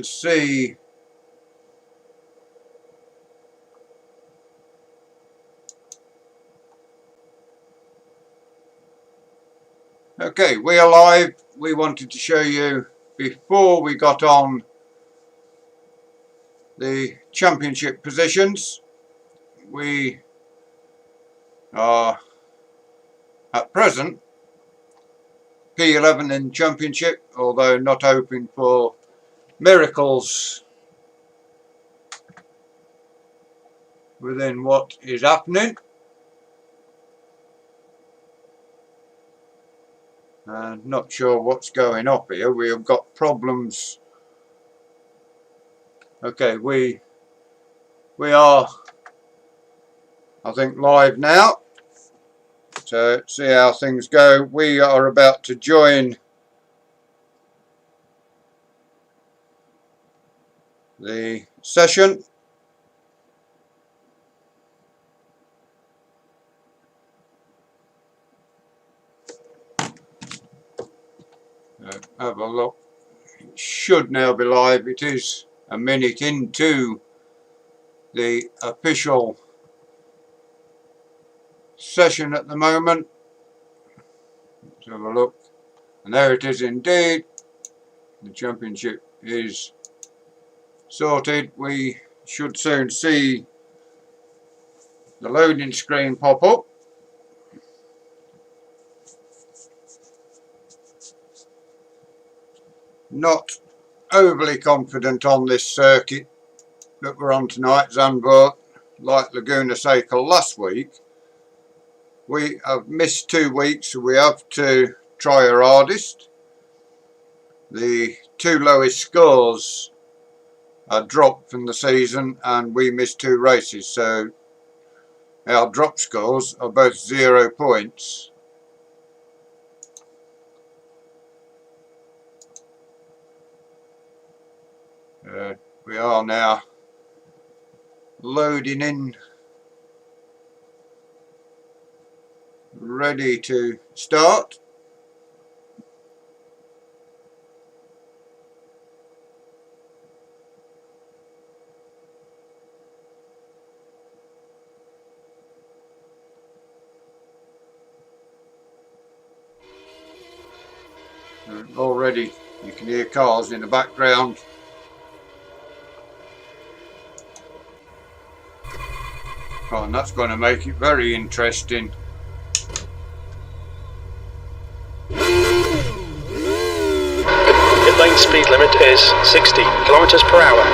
see okay, we are live. We wanted to show you before we got on the championship positions. We are at present P11 in championship, although not hoping for miracles within what is happening. Not sure what's going up here. We have got problems. Okay, we are, I think, live now. So see how things go. We are about to join the session. Have a look. It should now be live. It is a minute into the official session at the moment. Let's have a look. And there it is indeed. The championship is sorted. We should soon see the loading screen pop up. Not overly confident on this circuit that we're on tonight, Zandvoort. Like Laguna Seca last week, we have missed 2 weeks, so we have to try our hardest. The 2 lowest scores are dropped from the season and we missed 2 races, so our drop scores are both 0 points. We are now loading in, ready to start. Already you can hear cars in the background. Oh, and that's going to make it very interesting. Pit lane speed limit is 60 kilometers per hour.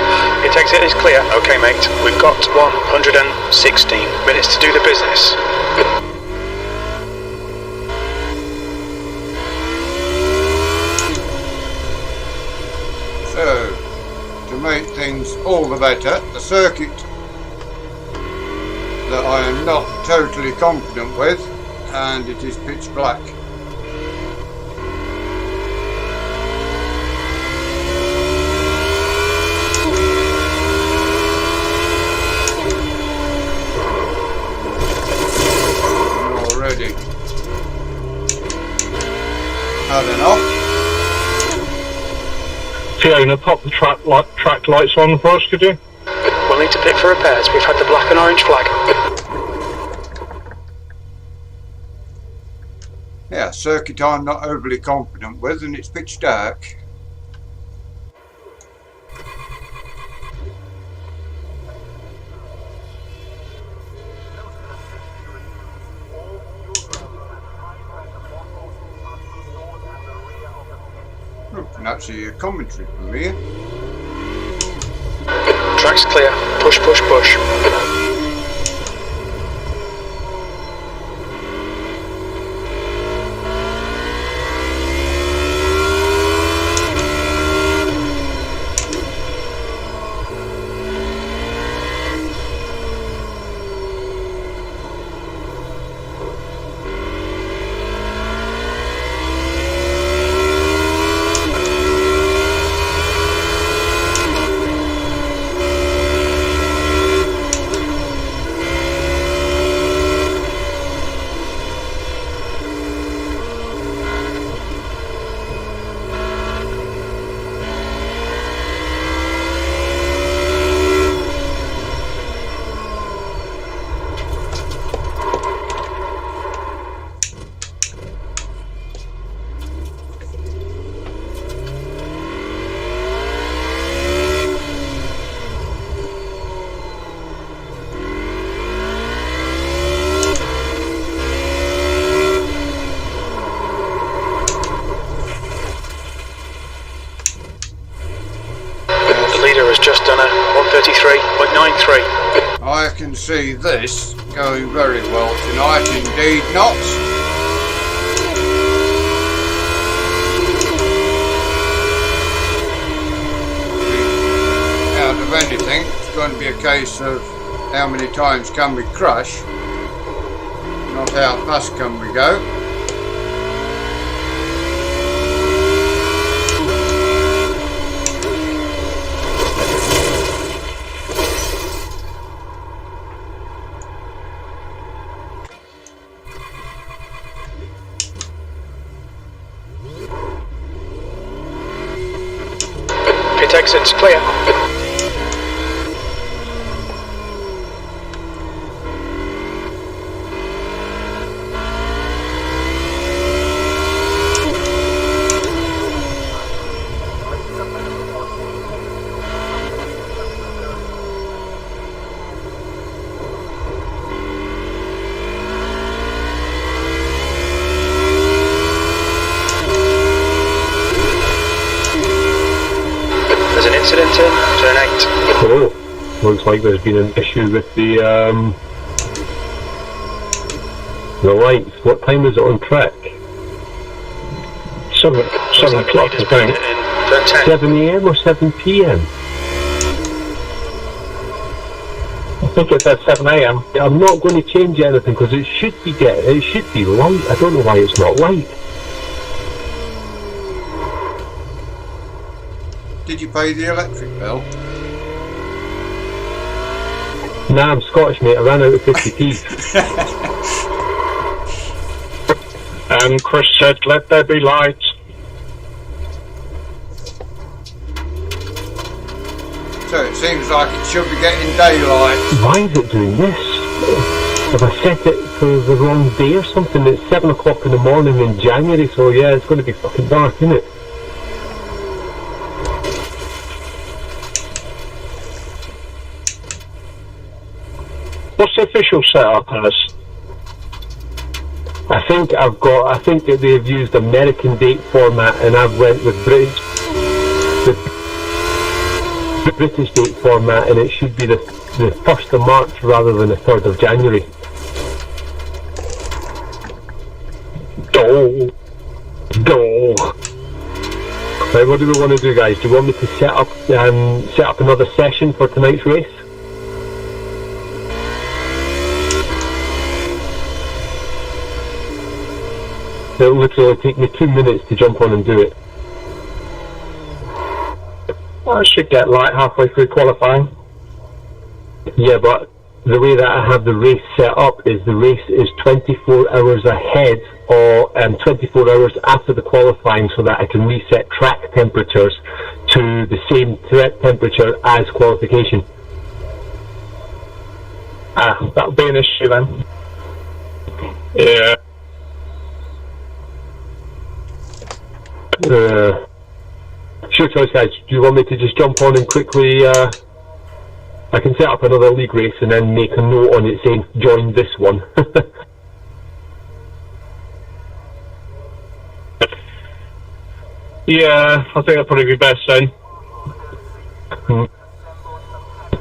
Your exit is clear. Okay, mate. We've got 116 minutes to do the business. So, to make things all the better, the circuit that I am not totally confident with, and it is pitch black. Already had enough. Fiona, pop the track lights on for us, could you? We'll need to pit for repairs. We've had the black and orange flag. Yeah, circuit I'm not overly confident with, and it's pitch dark. Oh, can actually hear commentary from here. Track's clear. Push, push, push. runner 133.93. I can see this going very well tonight indeed, Knots. Out of anything, it's going to be a case of how many times can we crash, not how fast can we go. Pit exit's clear. There's an incident in turn 8. Oh, looks like there's been an issue with the lights. What time is it on track? 7 o'clock, I think. In turn 10. 7 AM or 7 PM? I think it's at 7 AM. I'm not going to change anything because it should be light. I don't know why it's not light. Did you pay the electric bill? Nah, I'm Scottish, mate. I ran out of 50p. And Chris said, let there be light. So it seems like it should be getting daylight. Why is it doing this? Have I set it for the wrong day or something? It's 7 o'clock in the morning in January, so yeah, it's going to be fucking dark, isn't it? What's the official setup as? I think that they've used American date format and I've went with the British date format, and it should be the 1st of March rather than the 3rd of January. Oh. Right, what do we want to do, guys? Do you want me to set up another session for tonight's race? It'll literally take me 2 minutes to jump on and do it. I should get light halfway through qualifying. Yeah, but the way that I have the race set up is the race is 24 hours ahead or 24 hours after the qualifying, so that I can reset track temperatures to the same temperature as qualification. That'll be an issue then. Yeah. Sure choice, guys. Do you want me to just jump on and quickly I can set up another league race and then make a note on it saying join this one. Yeah, I think that'd probably be best then.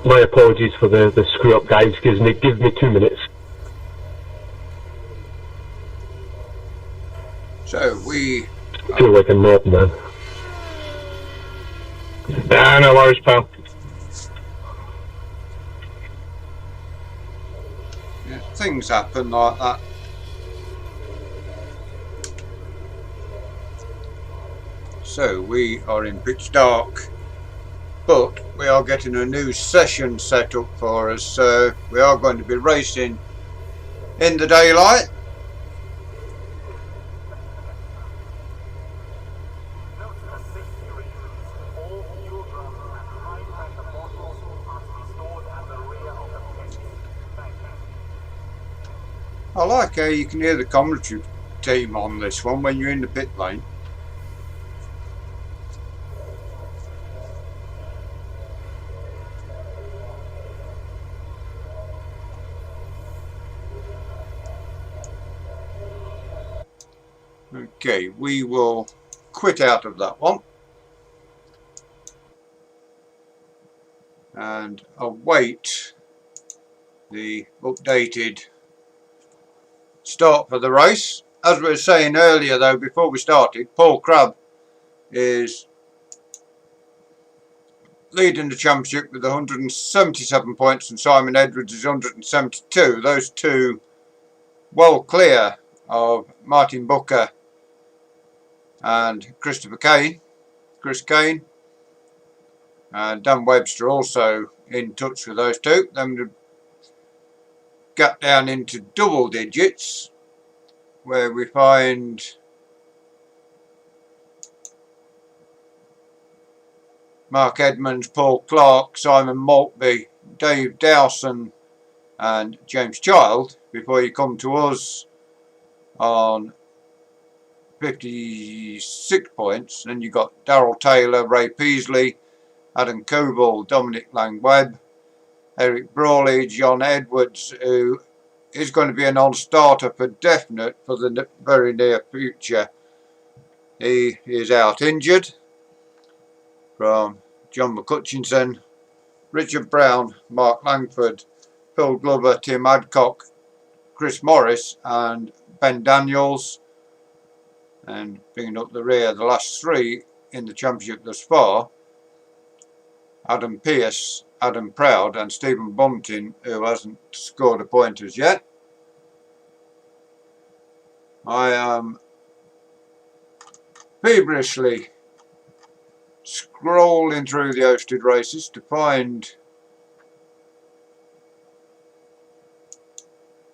My apologies for the screw up, guys. Give me 2 minutes. So we I feel like a knob, man. Nah, no worries, pal. yeah, things happen like that. So we are in pitch dark, but we are getting a new session set up for us, so we are going to be racing in the daylight. I like how you can hear the commentary team on this one when you're in the pit lane. Okay, we will quit out of that one. and await the updated start for the race. As we were saying earlier though, before we started, Paul Crabb is leading the championship with 177 points and Simon Edwards is 172. Those two well clear of Martin Booker and Chris Kane, and Dan Webster also in touch with those two. Then we get down into double digits where we find Mark Edmonds, Paul Clark, Simon Maltby, Dave Dowson and James Child before you come to us on 56 points. Then you got Darryl Taylor, Ray Peasley, Adam Coble, Dominic Lang-Webb, Eric Brawley, John Edwards, who is going to be a non-starter for definite for the very near future. He is out injured. From John McCutchinson, Richard Brown, Mark Langford, Phil Glover, Tim Adcock, Chris Morris and Ben Daniels. And bringing up the rear, the last three in the championship thus far, Adam Pearce, Adam Proud and Stephen Bunting, who hasn't scored a point as yet. I am feverishly scrolling through the hosted races to find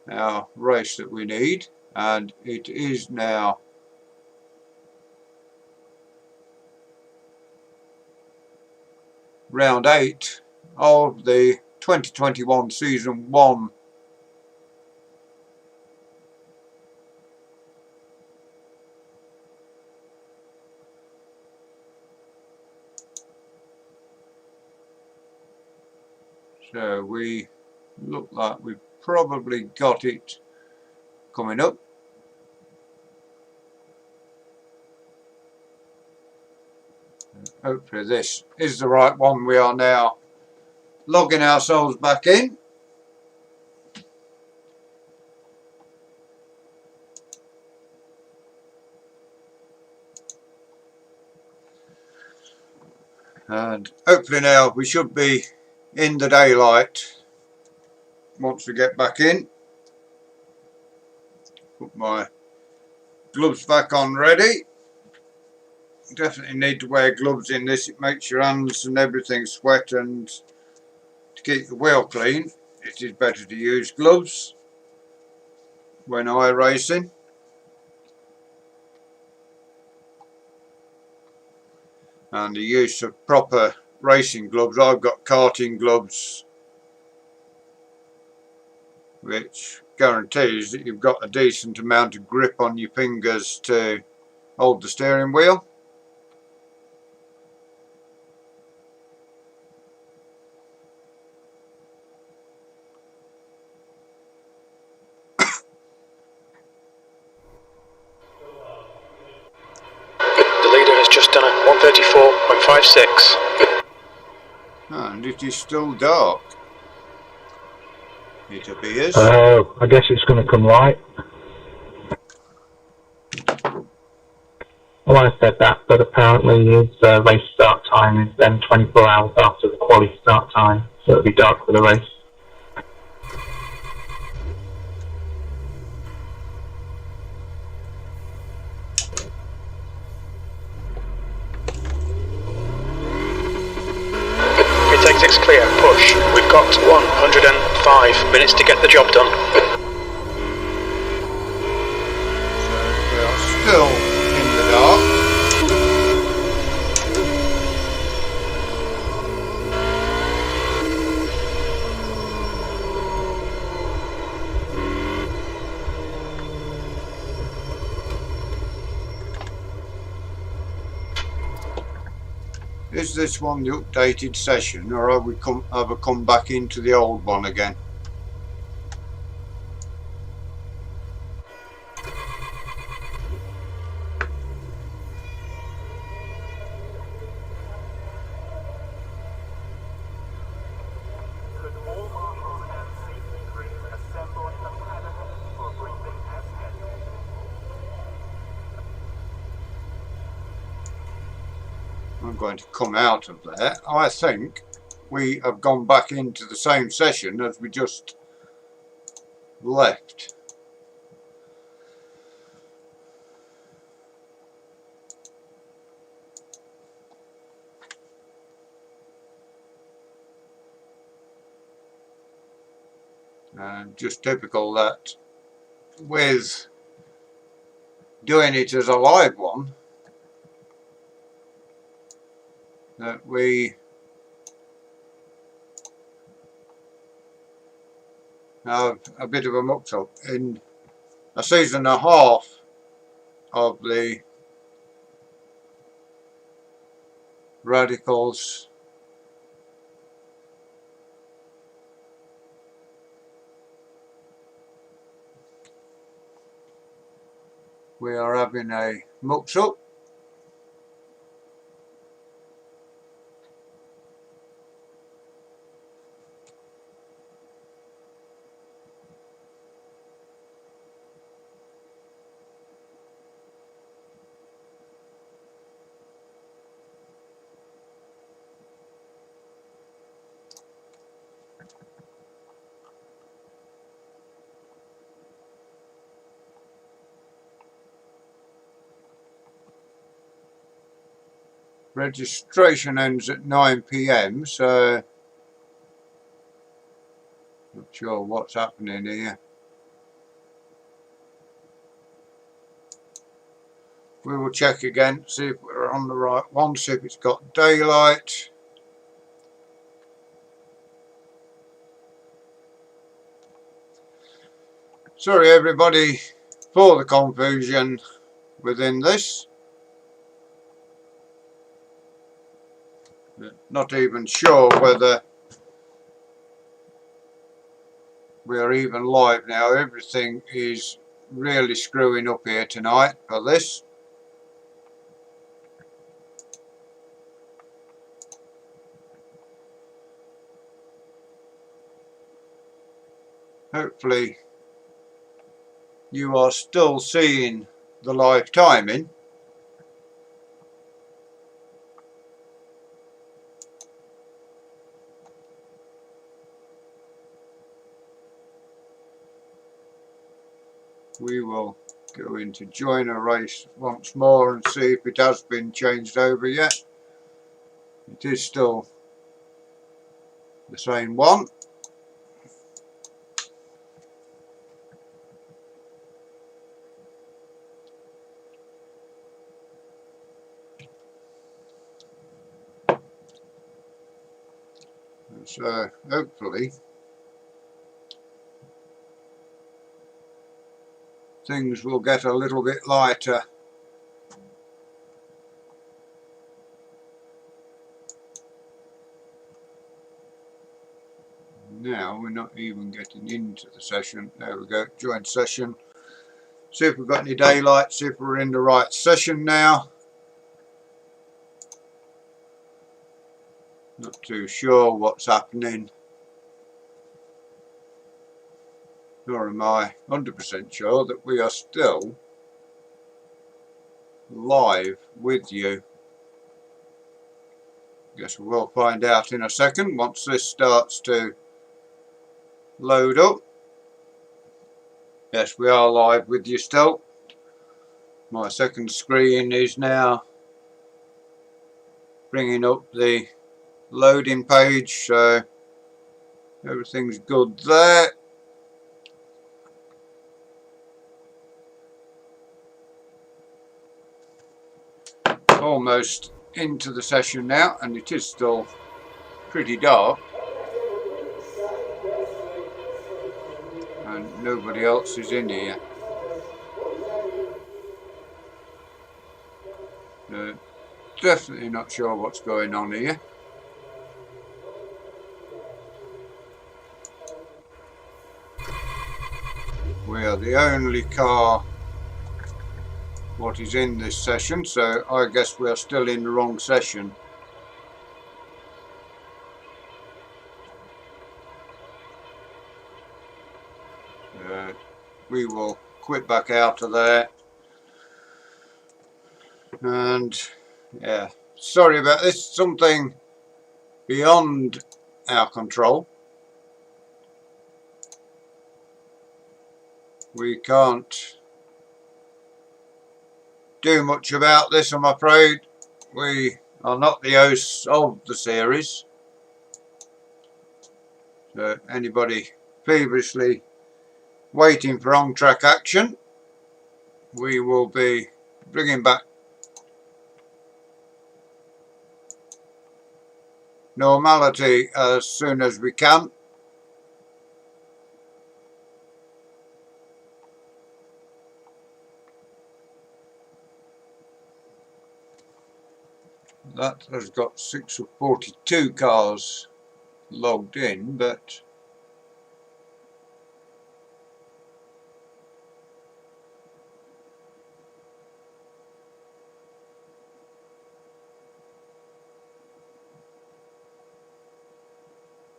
our race that we need, and it is now round 8 of the 2021 season 1 so we look like we've probably got it coming up. Hopefully this is the right one. We are now logging ourselves back in. And hopefully now we should be in the daylight once we get back in. Put my gloves back on ready. Definitely need to wear gloves in this. It makes your hands and everything sweat, and to keep the wheel clean it is better to use gloves when iracing. And the use of proper racing gloves, I've got karting gloves which guarantees that you've got a decent amount of grip on your fingers to hold the steering wheel. The leader has just done a 134.56. And it is still dark, it appears. Oh, I guess it's going to come light. Well, I said that, but apparently his race start time is then 24 hours after the quali start time, so it'll be dark for the race. Exit's clear, push. We've got 105 minutes to get the job done. So we are still in the dark. Is this one the updated session, or have we come back into the old one again? going to come out of there. I think we have gone back into the same session as we just left. And just typical that with doing it as a live one, that we have a bit of a muck up. In a season and a half of the radicals, we are having a muck up. Registration ends at 9 PM, so not sure what's happening here. We will check again, see if we're on the right one, see if it's got daylight. Sorry everybody for the confusion within this. Not even sure whether we're even live now. Everything is really screwing up here tonight for this. Hopefully you are still seeing the live timing. We will go into join a race once more and see if it has been changed over yet. It is still the same one. So hopefully things will get a little bit lighter. Now we're not even getting into the session. There we go, join session. See if we've got any daylight, see if we're in the right session now. Not too sure what's happening. Nor am I 100% sure that we are still live with you. Guess we will find out in a second once this starts to load up. Yes, we are live with you still. My second screen is now bringing up the loading page, so everything's good there. Almost into the session now, and it is still pretty dark and nobody else is in here. Definitely not sure what's going on here. We are the only car what is in this session, so I guess we are still in the wrong session. We will quit back out of there and yeah, sorry about this, something beyond our control. We can't do much about this, I'm afraid. We are not the hosts of the series. So anybody feverishly waiting for on-track action, we will be bringing back normality as soon as we can. That has got 642 cars logged in, but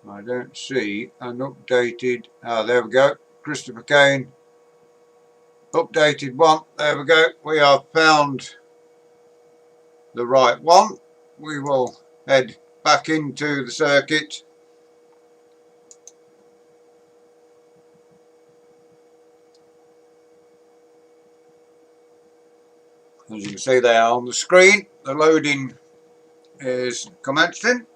I don't see an updated. There we go. Christopher Kane. Updated one. There we go. We have found the right one. We will head back into the circuit. As you can see there on the screen, the loading is commencing.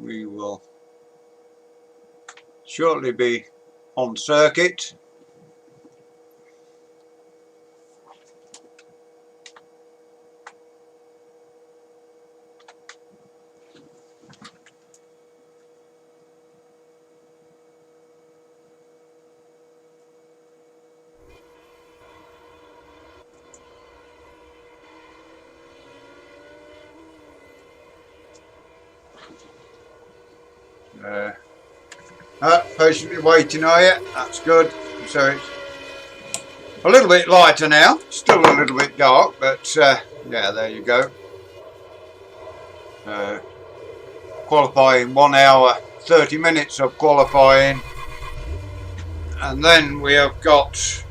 We will shortly be on circuit. Patiently waiting, are you? That's good. So it's a little bit lighter now, still a little bit dark, but yeah, there you go. Qualifying 1 hour 30 minutes of qualifying, and then we have got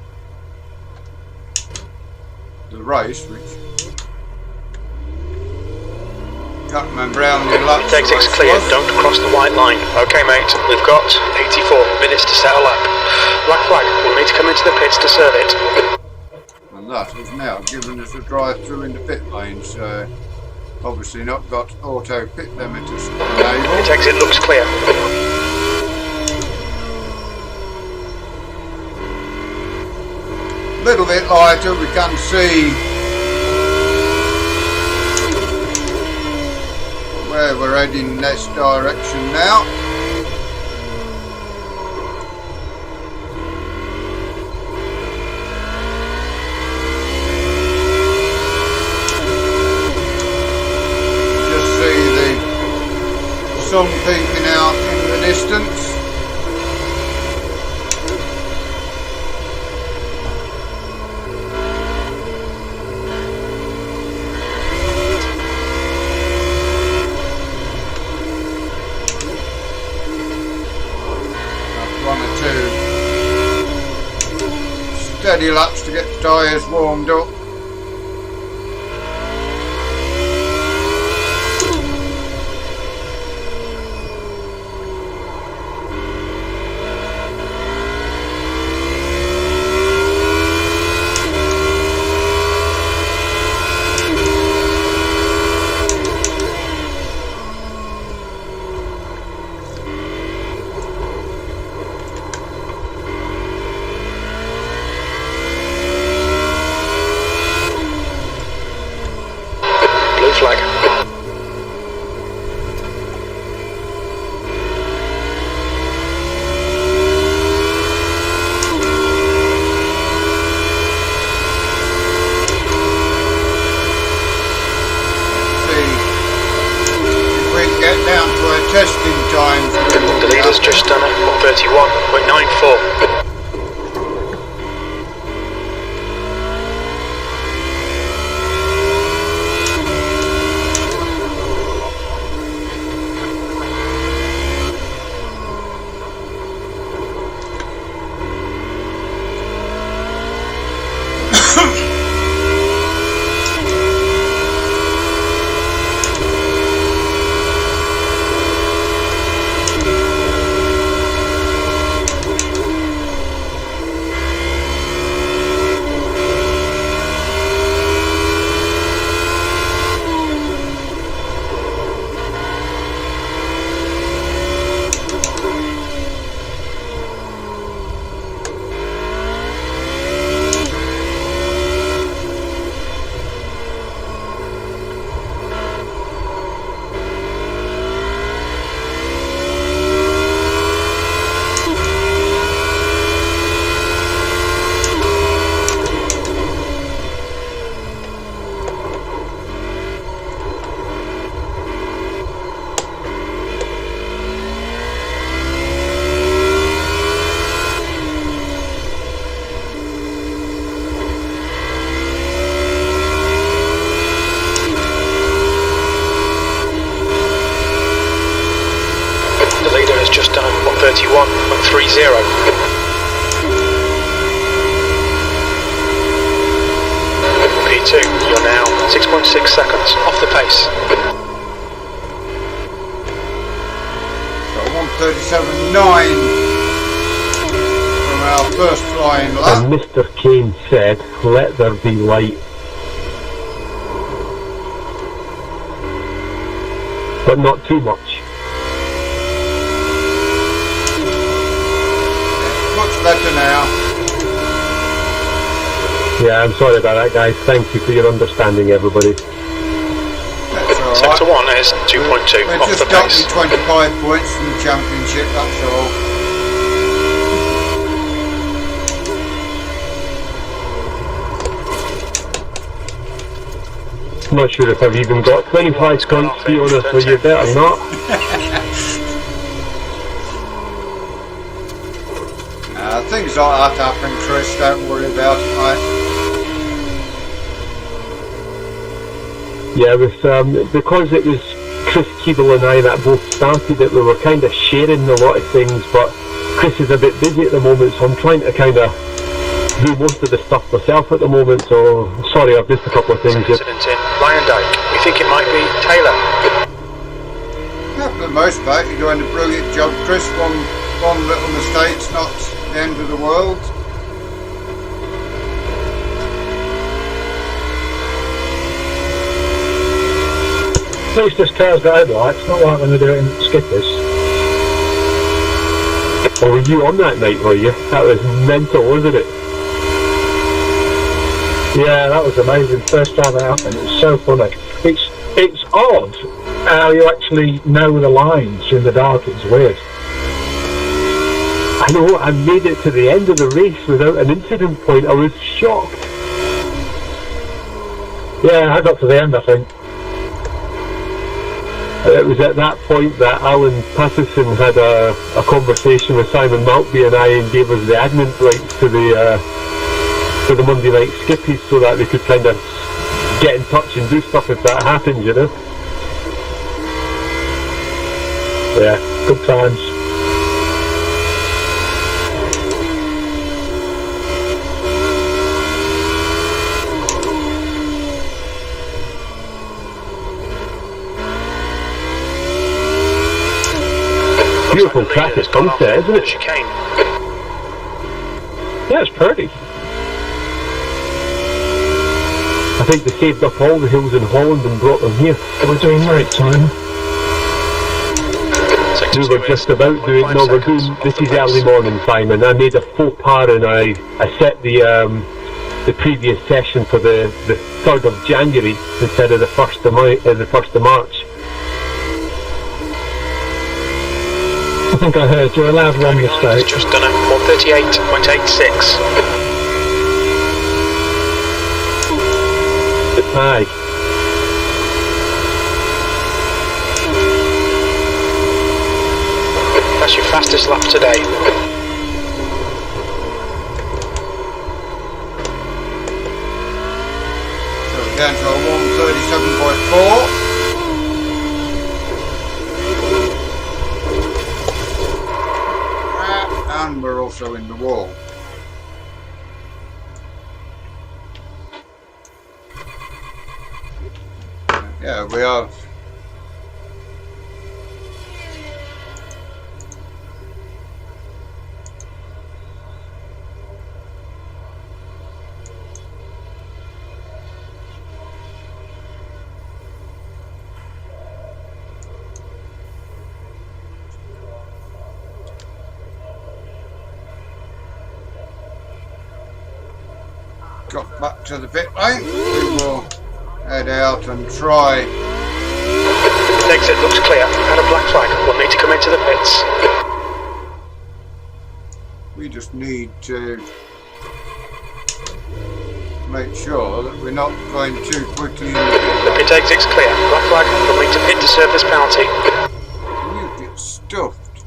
the race, which can't remember how many laps. Exit's clear, don't cross the white line. Okay mate, we've got 84 minutes to set a lap. Black flag, we'll need to come into the pits to serve it. And that has now given us a drive through into pit lane, so obviously not got auto pit limiters enabled. Pit exit looks clear. A little bit lighter, we can see where we're heading in this direction now. Just see the sun peeking out in the distance. Steady laps to get the tyres warmed up. Testing times. The leader's just done it, 1:31.94. just done a 131.30. P2, you're now 6.6 seconds off the pace. So 137.9 from our first flying lap. And Mr. Kane said, let there be light. But not too much. Much better now. Yeah, I'm sorry about that, guys. Thank you for your understanding, everybody. That's alright. Sector 1 is 2.2 We off the just got pace. you 25 points from the championship, that's all. I'm not sure if I've even got 25 points, to be honest with you, better not. Things like that happen, Chris, don't worry about it, mate. Yeah, with, because it was Chris Keeble and I that both started it, we were kind of sharing a lot of things, but Chris is a bit busy at the moment, so I'm trying to kind of do most of the stuff myself at the moment, so sorry, I've missed a couple of things. Incident in Lion Dyke. We think it might be Taylor. Yeah, for the most part, you're doing a brilliant job, Chris. One little mistake's not the end of the world. At least this car's got headlights, it's not like when they do it in skippers. Or were you on that night, were you? That was mental, wasn't it? Yeah, that was amazing. First time it happened, it was so funny. It's odd how you actually know the lines in the dark, it's weird. I know, I made it to the end of the race without an incident point. I was shocked. Yeah, I got to the end, I think. It was at that point that Alan Patterson had a conversation with Simon Maltby and I and gave us the admin rights to the Monday night skippies so that we could kind of get in touch and do stuff if that happened, you know? Yeah, good times. Beautiful track at sunset, isn't it? Chicane. Yeah, it's pretty. I think they saved up all the hills in Holland and brought them here. We're doing right time. We were just about doing, no, we're doing, this is early morning, Simon. I made a faux pas and I set the previous session for the 3rd of January instead of the 1st of March. I think I heard you're allowed one mistake. Just done a 138.86. Aye. That's your fastest lap today. So we're down to a 137.4. And we're also in the wall. Yeah, we have. Got back to the pit lane. We will head out and try. The exit looks clear. Add a black flag. We'll need to come into the pits. We just need to make sure that we're not going too quickly in The pit exit's clear. Black flag. We'll need to pit to serve this penalty. You get stuffed.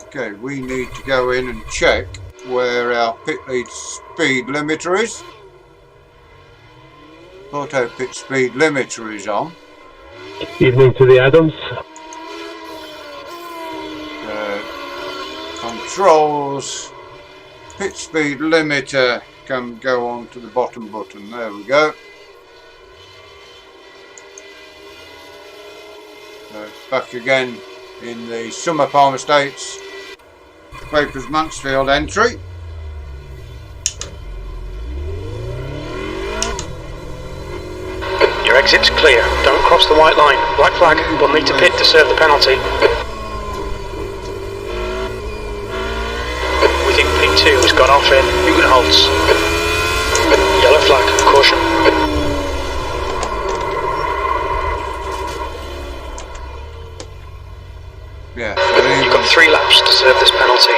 Okay, we need to go in and check where our pit lead speed limiter is. Auto pit speed limiter is on. Evening to the Adams. controls, pitch speed limiter can go on to the bottom button. There we go. So back again in the Summer Palm Estates Vapors Mansfield entry. Your exit's clear. Don't cross the white line. White flag. We'll need to pit to serve the penalty. We think P2 has gone off in Hugenholz. Yellow flag. Caution. Yeah. You've got 3 laps to serve this penalty.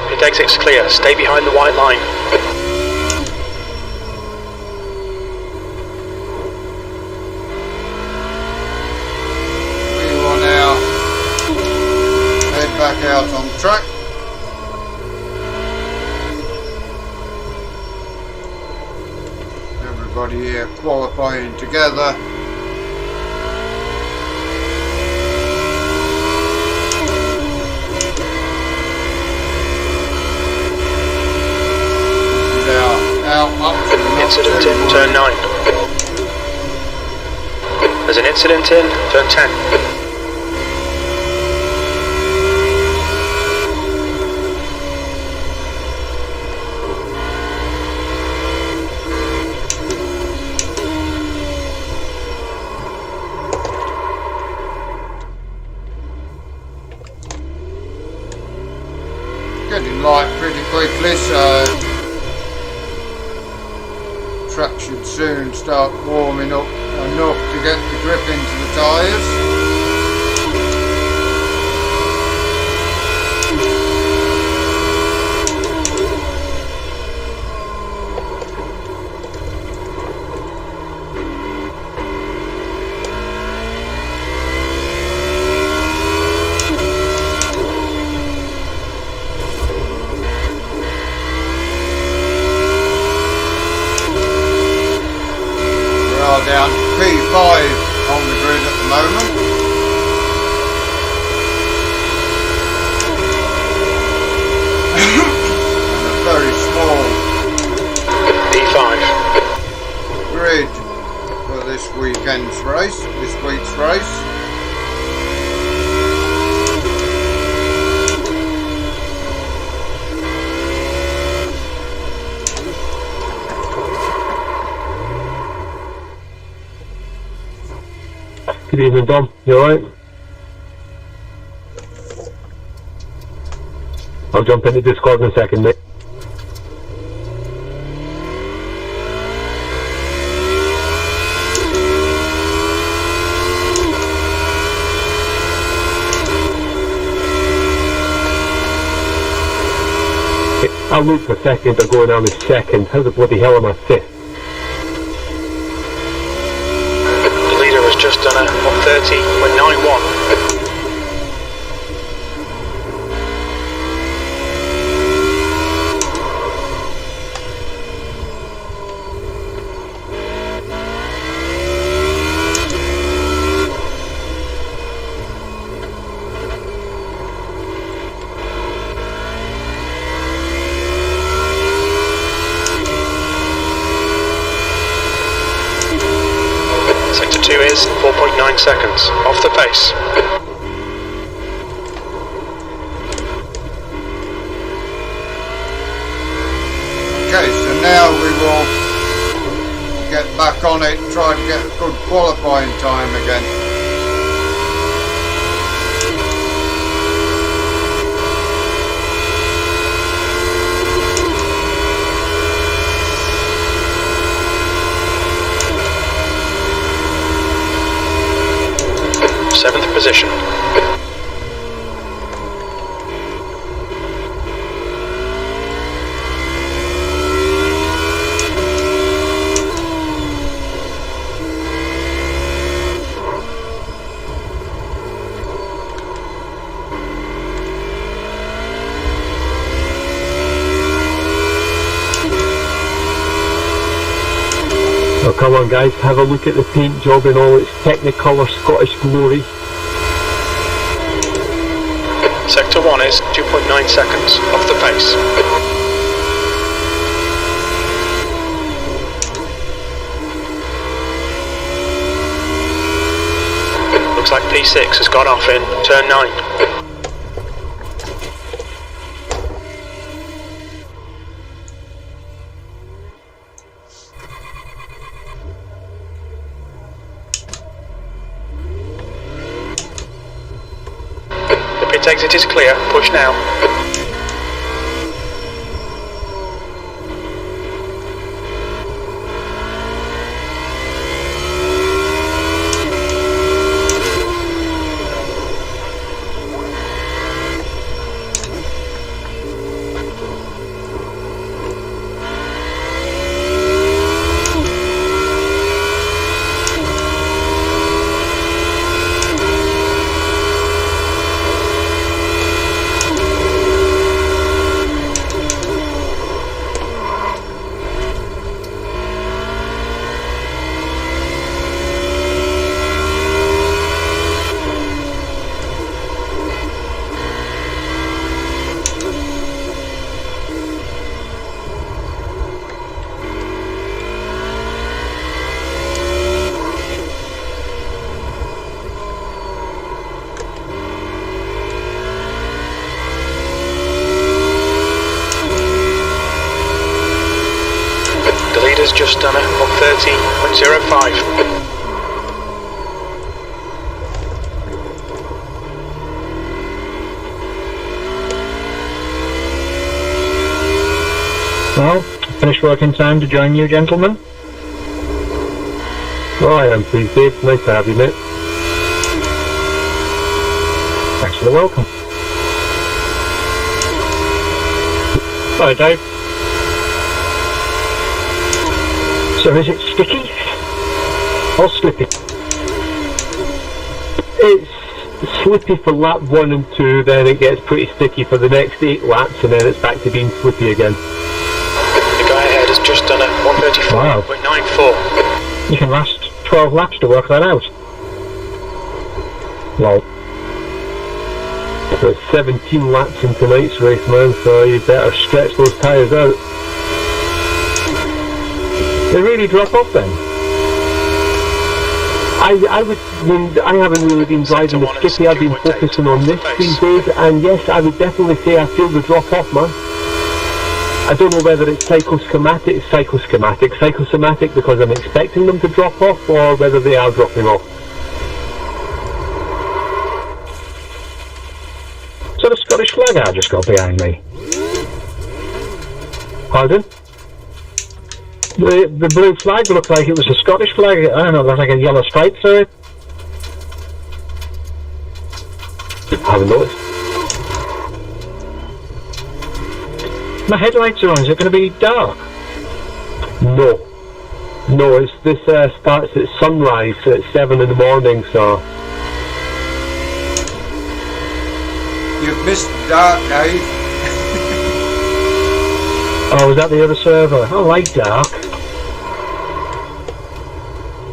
Pit exit's clear. Stay behind the white line. We will now head back out on track. Everybody here qualifying together. Incident in turn 9. There's an incident in turn 10. Getting light pretty quickly, so track should soon start warming up enough to get the grip into the tyres. Down to P5 on the grid at the moment. And a very small P5 grid for this weekend's race, this week's race. Good evening, Dom. You alright? I'll jump into Discord in a second, mate. I'll look for second, I'm going on the second. How the bloody hell am I fifth? just done a 130 with 9-1. Sector 2 is 4.9 seconds off the pace. Okay, so now we will get back on it, try to get a good qualifying time again. Seventh position. Oh, come on guys, have a look at the paint job in all its Technicolor Scottish glory. Sector 1 is 2.9 seconds off the pace. Looks like P6 has gone off in turn 9. Exit is clear, push now. Just done it on 30.05. Well, finished work in time to join you, gentlemen. Oh, I am pleased, Dave. Nice to have you, mate. Thanks for the welcome. Hi, Dave. So is it sticky or slippy? It's slippy for lap 1 and 2, then it gets pretty sticky for the next 8 laps, and then it's back to being slippy again. The guy ahead has just done it 134.94. You can last 12 laps to work that out. Well, there's 17 laps in tonight's race, man, so you better stretch those tyres out. They really drop off then? I haven't really been driving the Skippy, I've been focusing on this these days, and yes, I would definitely say I feel the drop off, man. I don't know whether it's psychosomatic because I'm expecting them to drop off, or whether they are dropping off. So the Scottish flag I just got behind me. Pardon? The blue flag looked like it was a Scottish flag. I don't know, there's like a yellow stripe through it. I haven't noticed. My headlights are on, is it going to be dark? No, this starts at sunrise at 7 in the morning, so... You've missed dark, Dave. Oh, is that the other server? I like dark.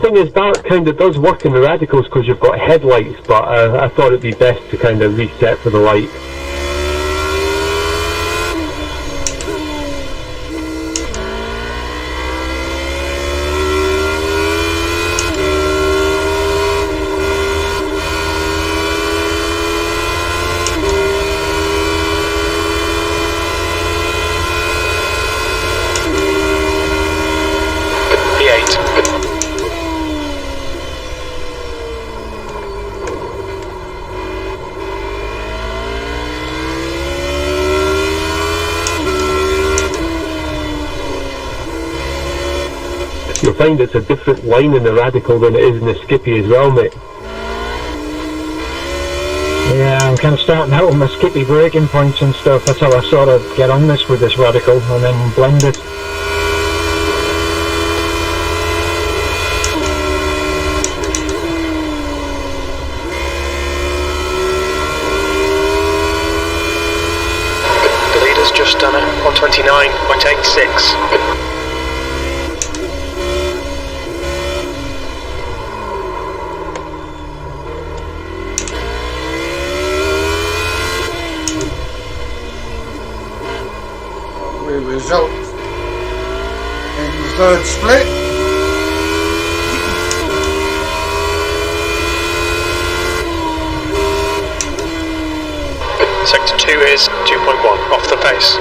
Thing is, dark kind of does work in the radicals because you've got headlights, but I thought it'd be best to kind of reset for the light. You'll find it's a different line in the radical than it is in the Skippy as well, mate. Yeah, I'm kind of starting out with my Skippy braking points and stuff. That's how I sort of get on this with this radical and then blend it. The leader's just done it, 129.86. will result in the third split. Sector 2 is 2.1 off the pace.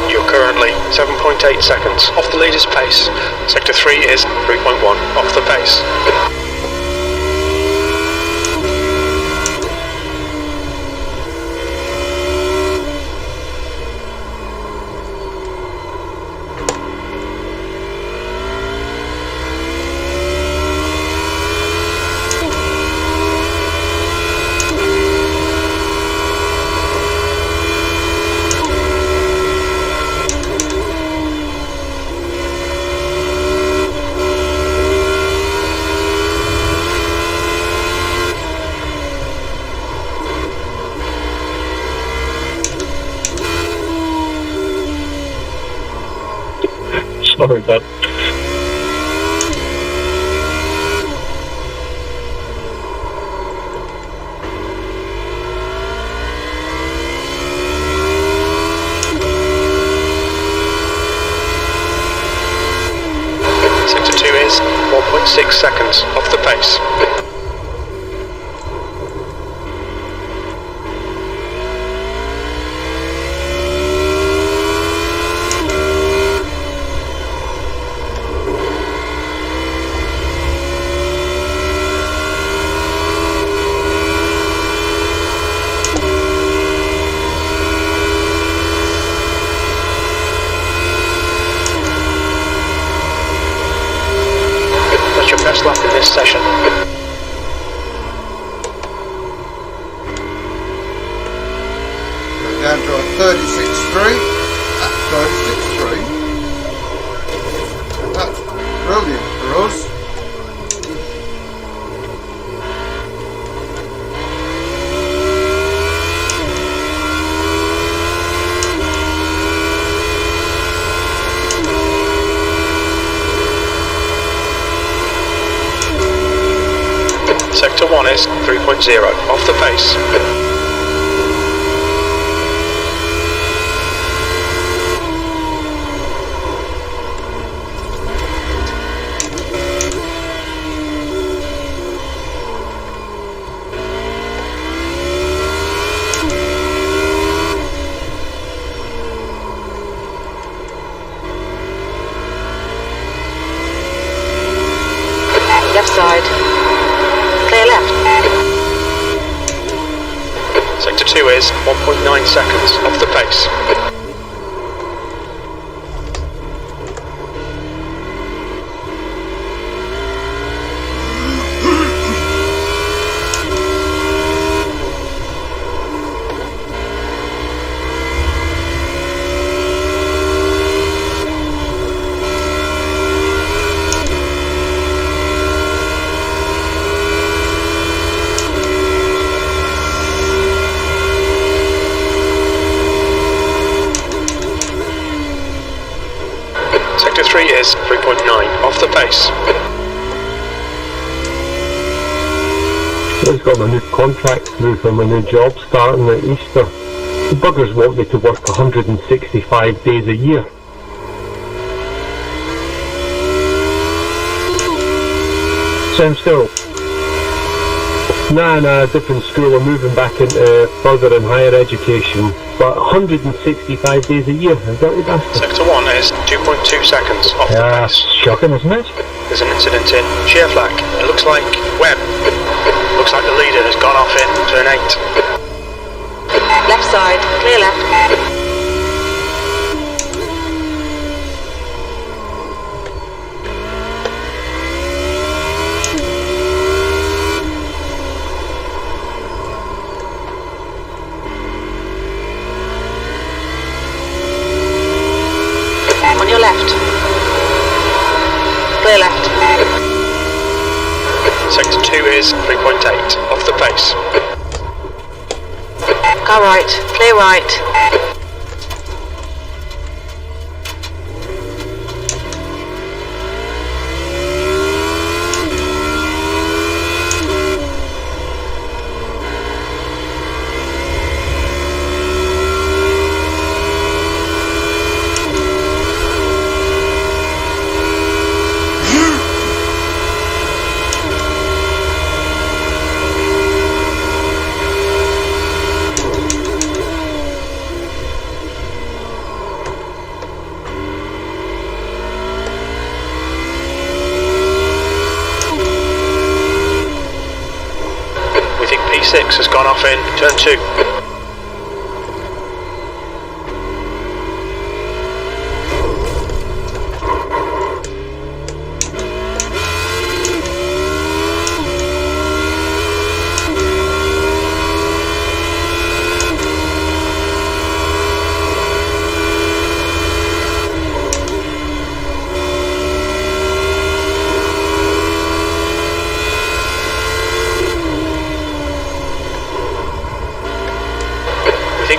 You're currently 7.8 seconds off the leader's pace. Sector 3 is 3.1 off the pace. Sorry, bud. Sector 2 is 1.6 seconds off the pace. That's your best lap in this session. We're down to a 36.3. That's 36.3. That's brilliant for us. Sector 1 is 3.0 off the pace. Left side. Clear left. Sector 2 is 1.9 seconds off the pace. Sector 3 is 3.9 off the pace. I've got my new contract through for my new job starting at Easter. The buggers want me to work 165 days a year. Same school. Nah, different school. I'm moving back into further and higher education. But 165 days a year, is that the bastard? Sector 1 is 2.2 seconds off the Yeah, pace. shocking, isn't it? There's an incident in sheer flag. It looks like Webb. Looks like the leader has gone off in turn 8. Left side. Clear left. On your left. Clear left. Sector 2 is 3.8, off the pace. Car right. Clear right. P6 has gone off in turn 2.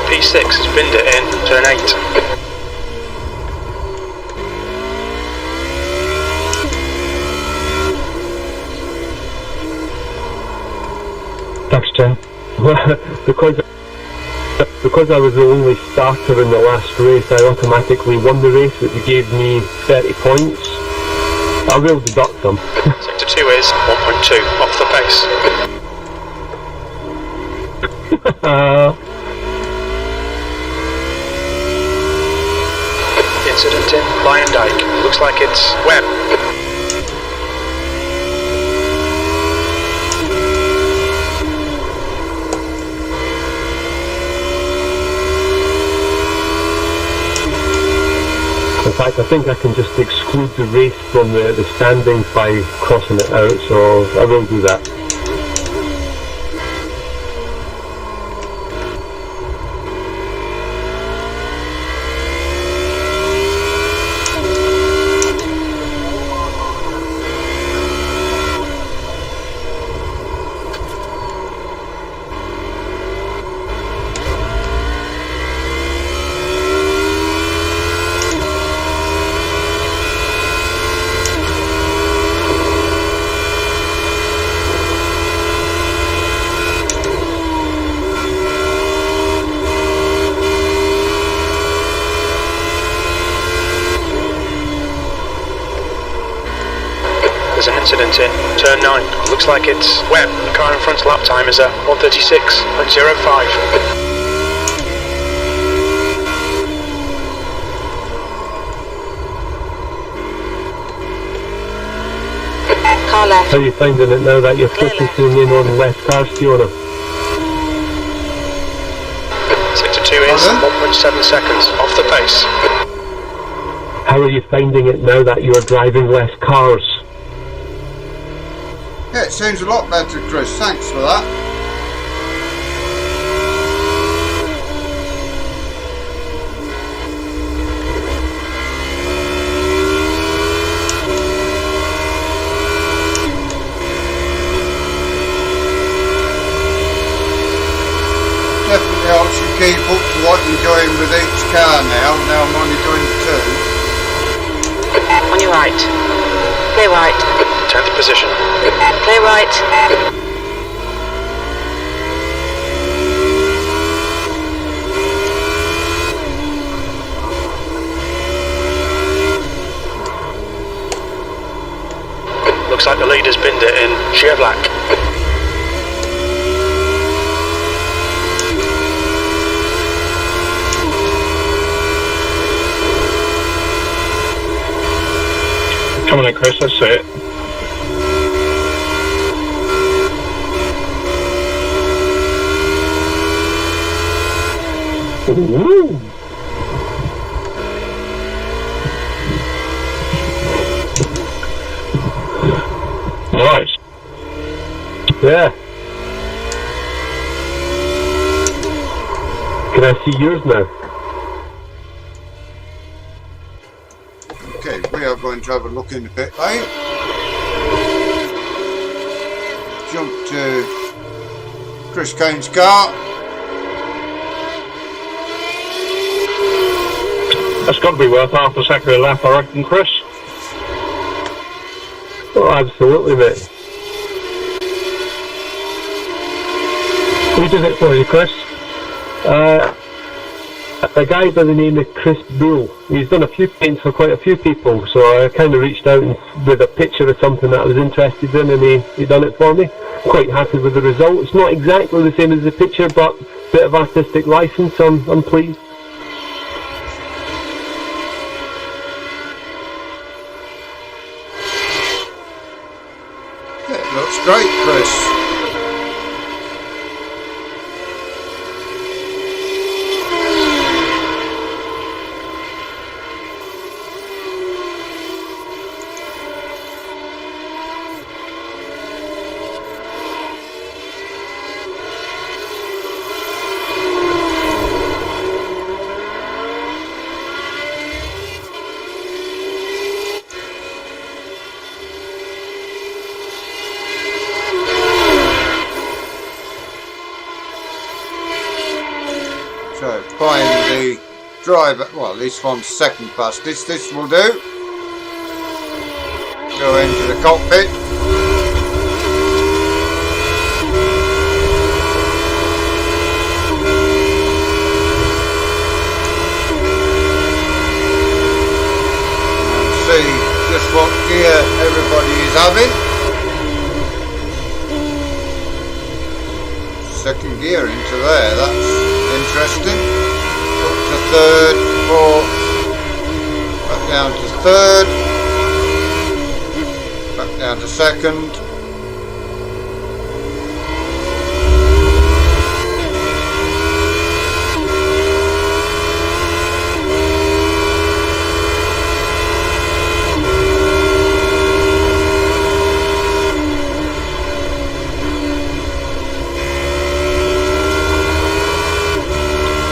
P6 has binned it in turn 8. Thanks, Tim. because I was the only starter in the last race, I automatically won the race, but they gave me 30 points. I will deduct them. Sector 2 is 1.2, off the pace. Incident in Lion Dyke. Looks like it's Webb. In fact, I think I can just exclude the race from the standings by crossing it out, so I will do that. There's an incident in turn 9. Looks like it's Webb. The car in front's lap time is at 1:36.05. Car left. How are you finding it now that you're focusing in on less cars, Fiona? Sector 2 is 1.7 seconds, off the pace. How are you finding it now that you're driving less cars? Yeah, it seems a lot better, Chris. Thanks for that. Definitely helps you keep up to what you're doing with each car now. Now I'm only doing 2. On your right. Clear right. 10th position. Clear right. Looks like the leader's binned it in sheer black. Come on then, Chris, let's see it. Woo! Nice. Yeah. Can I see yours now? Okay, we are going to have a look in the pit lane. Jump to Chris Kane's car. That's got to be worth half a second a lap, I reckon, Chris. Oh, absolutely, mate. Who did it for you, Chris? A guy by the name of Chris Bull. He's done a few paints for quite a few people, so I kind of reached out with a picture of something that I was interested in, and he done it for me. Quite happy with the result. It's not exactly the same as the picture, but a bit of artistic license, I'm pleased. It looks great, Chris. So, find the driver, well, this one's second fastest, this will do. Go into the cockpit. And see just what gear everybody is having. Second gear into there, that's interesting. Up to third, fourth, back down to third, back down to second.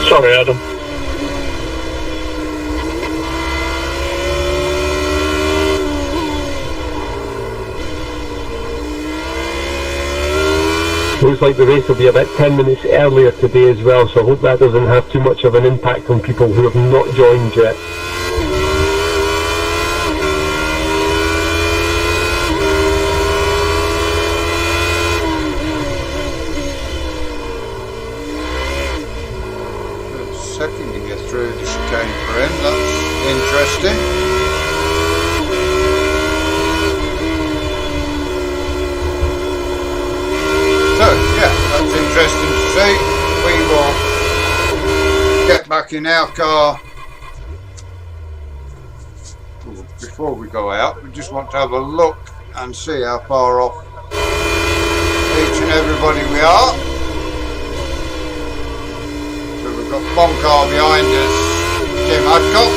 Sorry, Adam. Looks like the race will be about 10 minutes earlier today as well, so I hope that doesn't have too much of an impact on people who have not joined yet. Second gear through the chicane for him, that's interesting. So, yeah, that's interesting to see. We will get back in our car. Before we go out, we just want to have a look and see how far off each and everybody we are. So we've got one car behind us, Tim Adcock,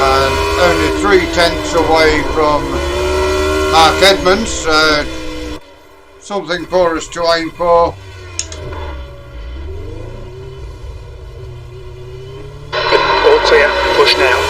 and only 3/10 away from Mark Edmonds, so something for us to aim for. All clear, push now.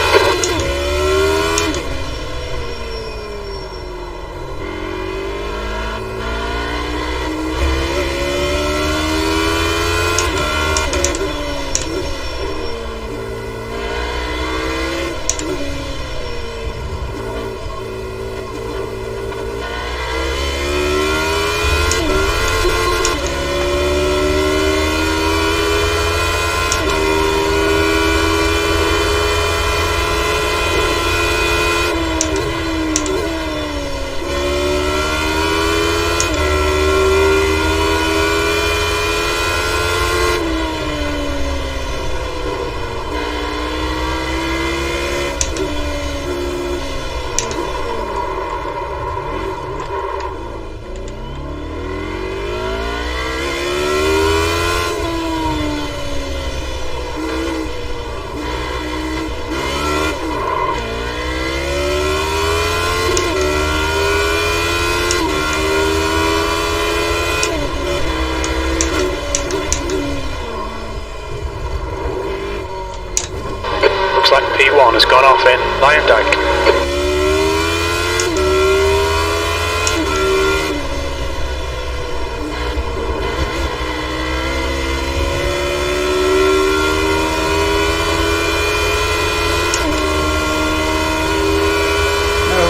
P1 has gone off in Lion Dyke.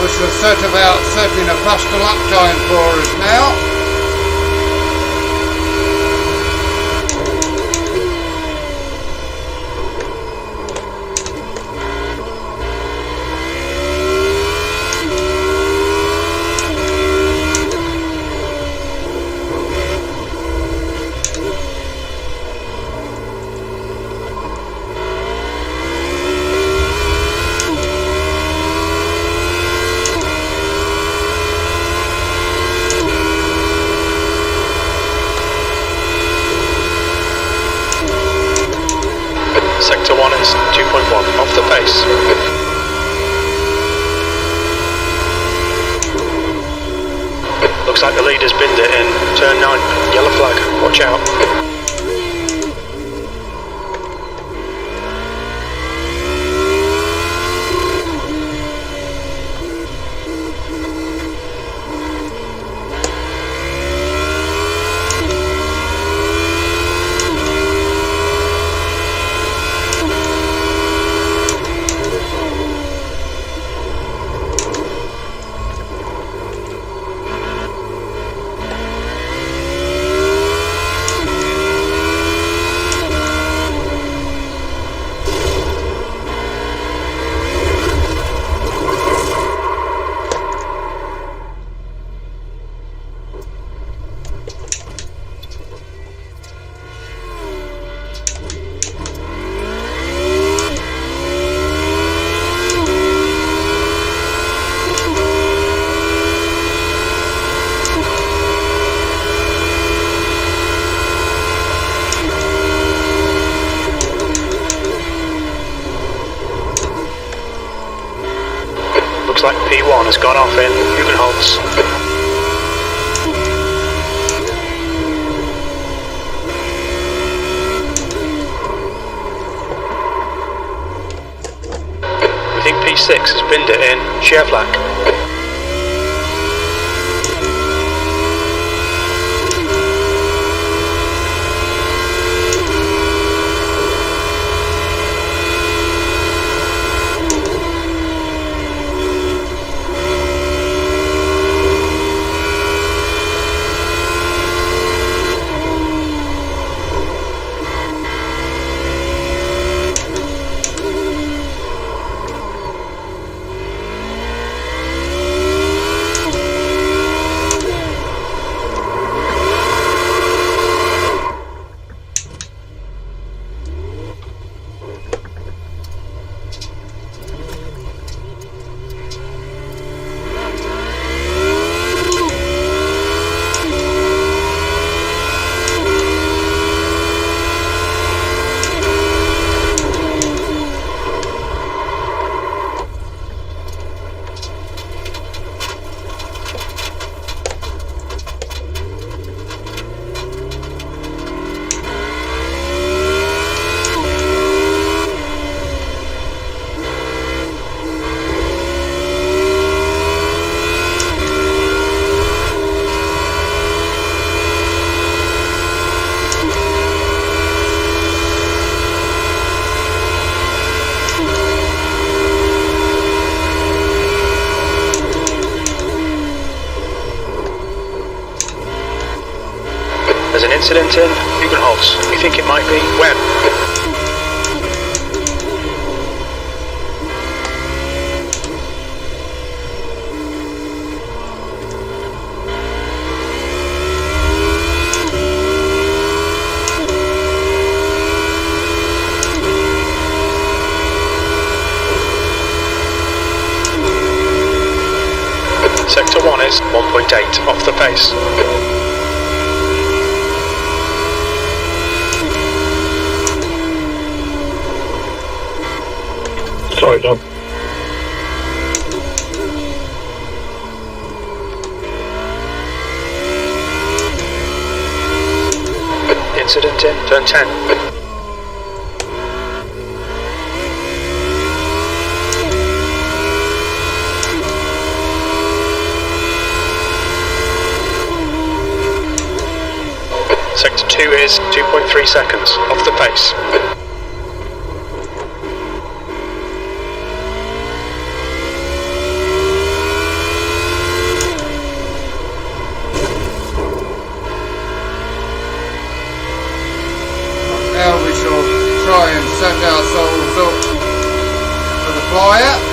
We shall set about setting a faster lap time for us now. Sector 1 is 2.1 off the pace. Looks like the leader's binned it in turn 9. Yellow flag, watch out. Looks like P1 has gone off in Hugenholz. We think P6 has binned it in Scherflak. There's an incident in Hugenholz. We think it might be Webb. Sector 1 is 1.8 off the pace. Sorry, John. Incident in turn 10. 2 is 2.3 seconds off the pace. Now we shall try and set ourselves up for the flyer.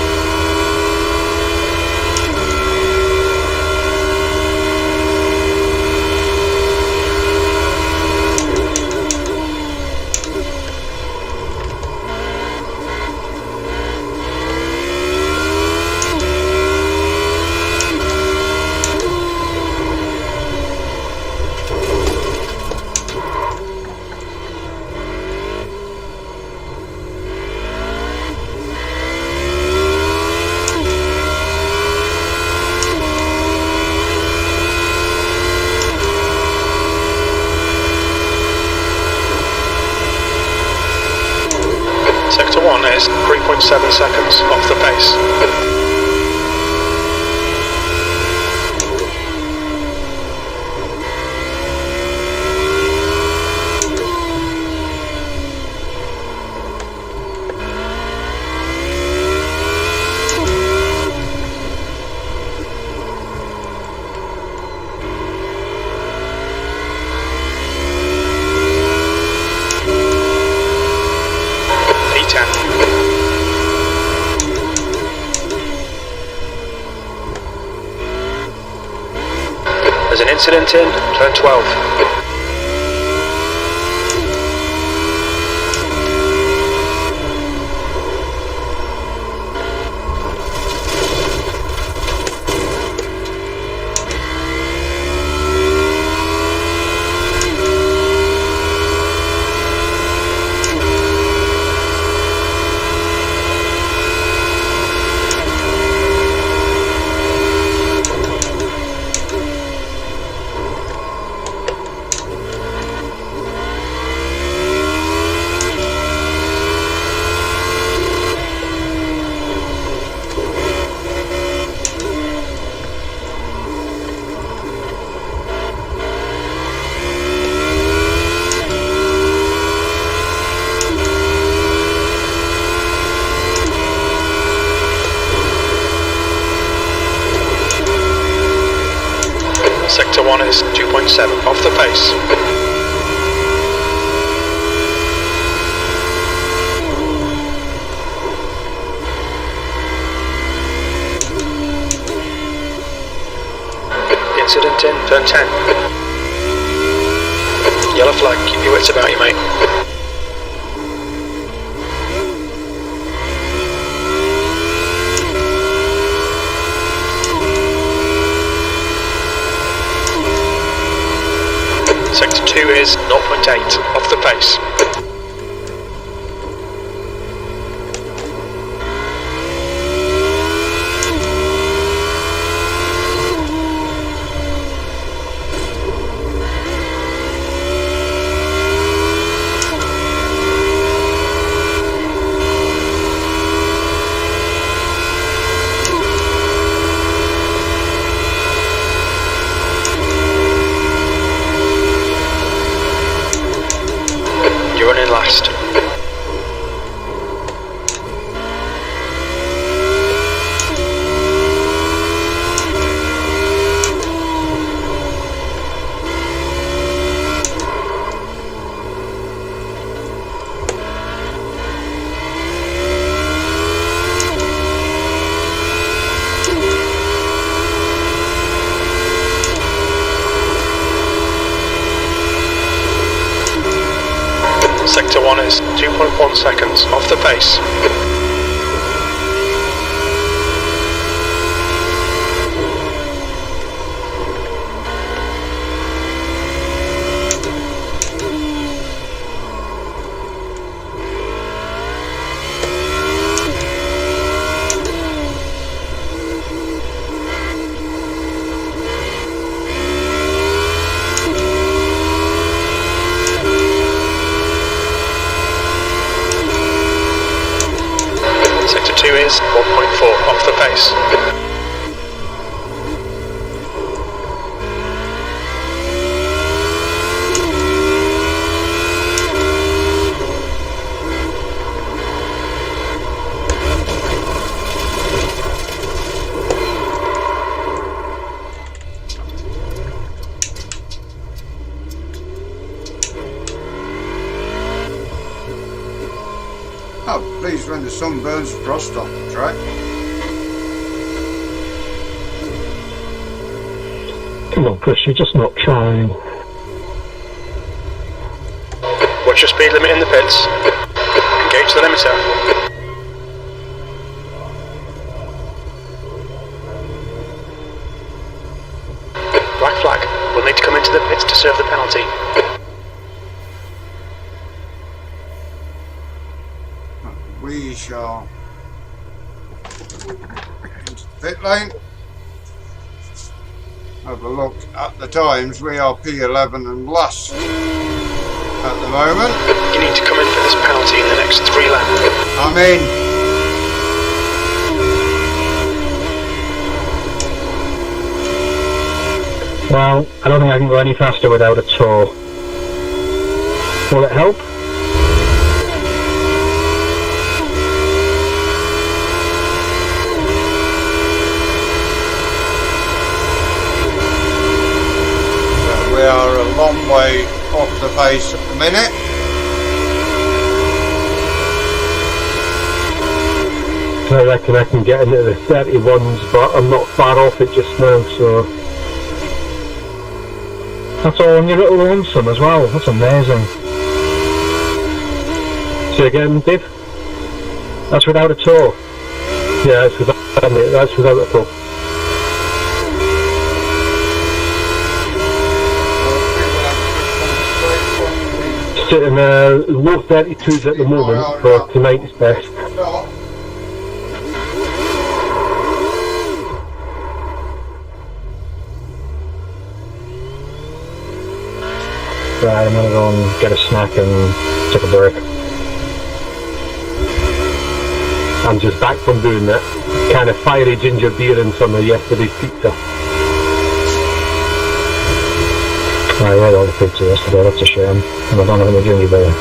Sector 1 is 3.7 seconds off the pace. There's an incident in turn 12. Sector 1 is 2.7 off the pace. Incident in turn 10. Yellow flag, keep your wits about you, mate. Sector 2 is 0.8 off the pace. You're running last. Sector 1 is 2.1 seconds off the pace. Sector 2 is 1.4 off the pace. when the sun burns the frost off the track. Come on, Chris, you're just not trying. Watch your speed limit in the pits. Engage the limiter. Black flag. We'll need to come into the pits to serve the penalty. We shall into the pit lane. Have a look at the times. We are P11 and last at the moment. You need to come in for this penalty in the next 3 laps. I'm in. Well, I don't think I can go any faster without a tow. Will it help? We are a long way off the pace at the minute. I reckon I can get into the 31s, but I'm not far off it just now, so... That's all on your little lonesome as well. That's amazing. Say again, Dave? That's without a tow. Yeah, that's without a tow. Sitting low 32s at the moment for tonight's best. Right, I'm gonna go and get a snack and take a break. I'm just back from doing that kind of fiery ginger beer and some of yesterday's pizza. I had all the pizza yesterday, that's a shame. And I don't have any ginger beer.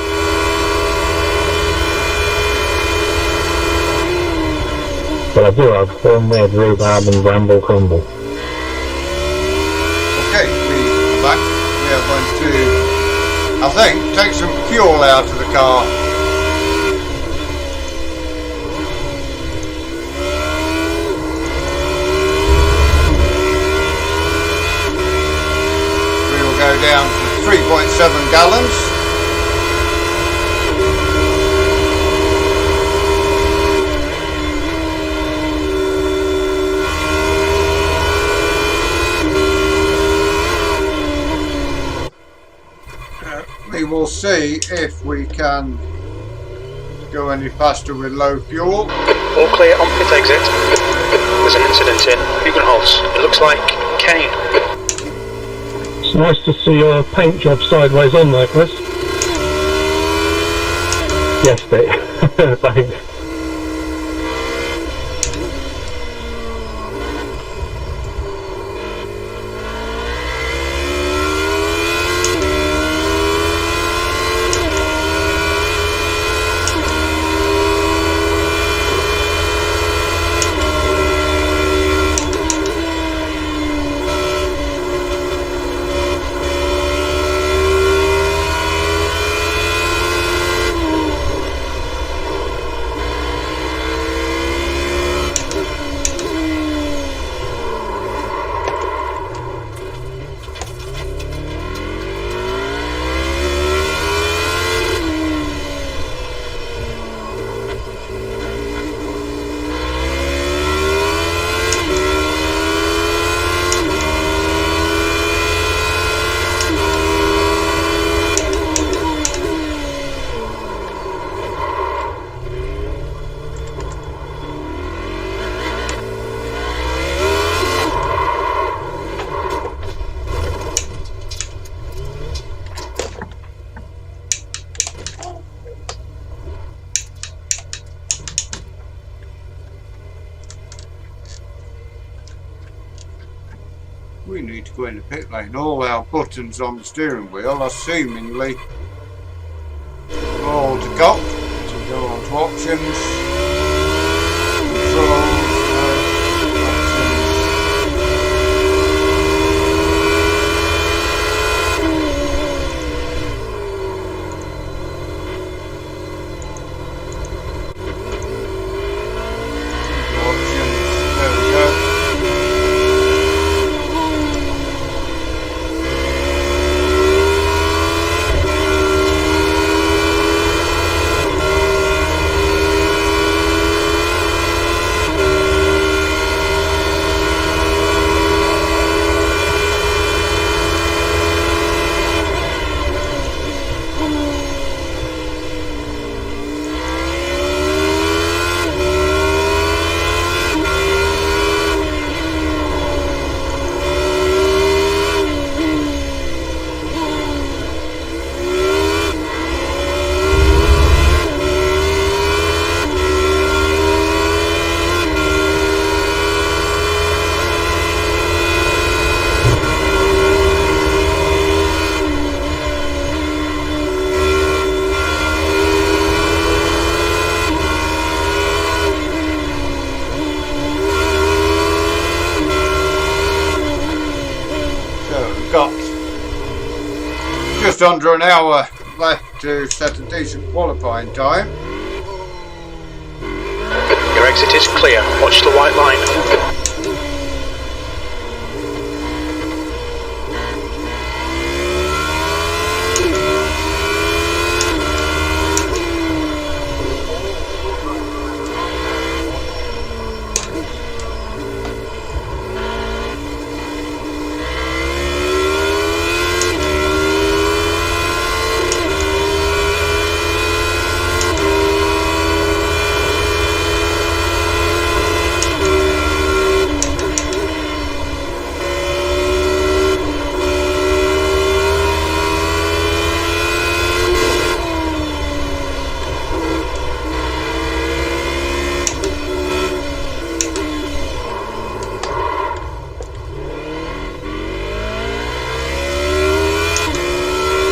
But I do have homemade rhubarb and bramble crumble. Okay, we are back. We are going to, I think, take some fuel out of the car. We will go down to 3.7 gallons. We will see if we can go any faster with low fuel. All clear on pit exit. There's an incident in Hugenholz. It looks like Kane. It's nice to see your paint job sideways on there, Chris. Yes, Dave. Thanks. We need to go in the pit lane. All our buttons on the steering wheel are seemingly all to go. So go on to options, controls, options. just under an hour left to set a decent qualifying time. Your exit is clear. Watch the white line.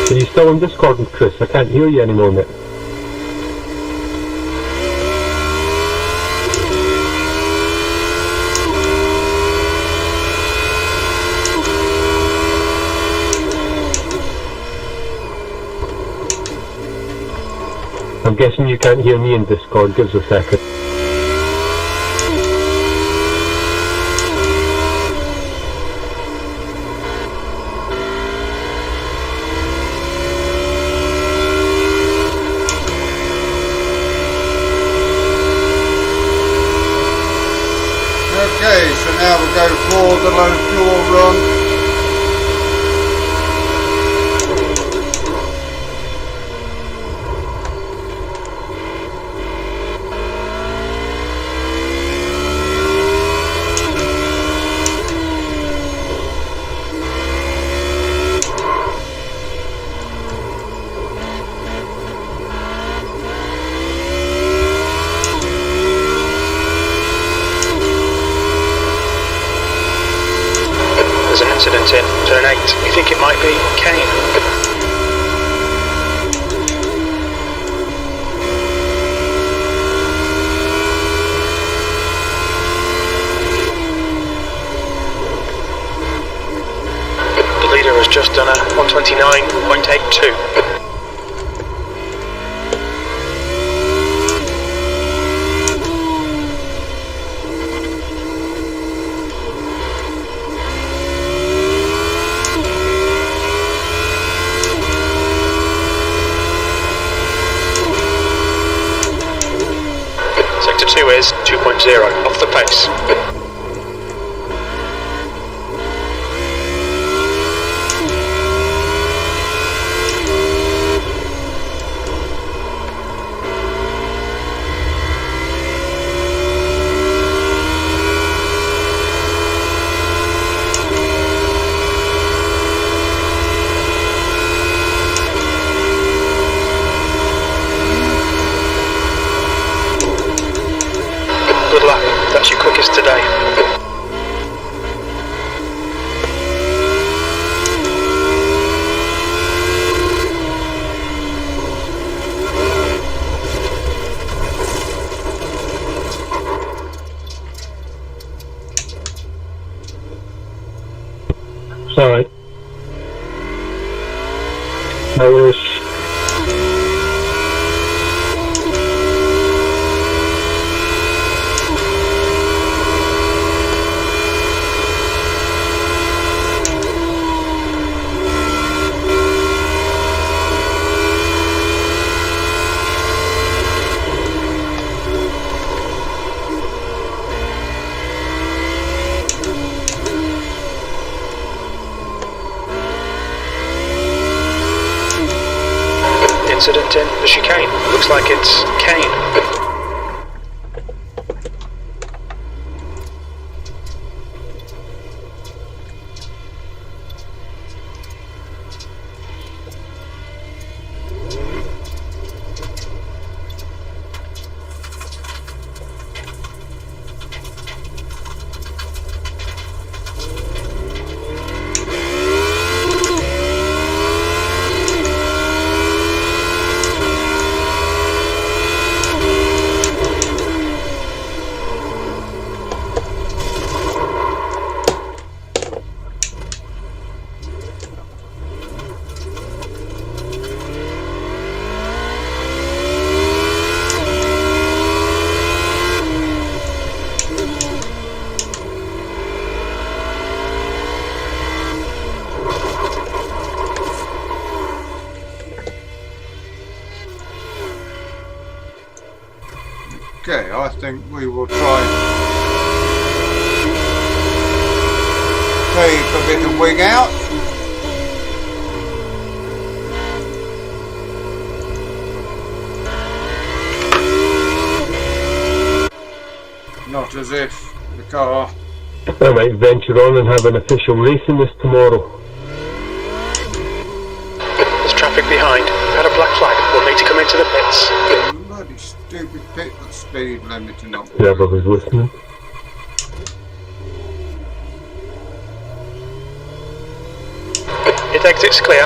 Are you still on Discord with Chris? I can't hear you anymore, mate. I'm guessing you can't hear me in Discord. Give us a second. Okay, so now we'll go for the low fuel run. Incident in turn 8. We think it might be Kane. The leader has just done a 129.82. Sector 2 is 2.0, off the pace. Good luck, that's your quickest today. Sorry. No worries. Incident in the chicane. Looks like it's Kane. Okay, I think we will try and take a bit of wing out. Not as if the car... I might venture on and have an official race in this tomorrow. There's traffic behind. Had a black flag. We'll need to come into the pits. Bloody stupid pit with speed limit and not Whoever was listening. It exits clear.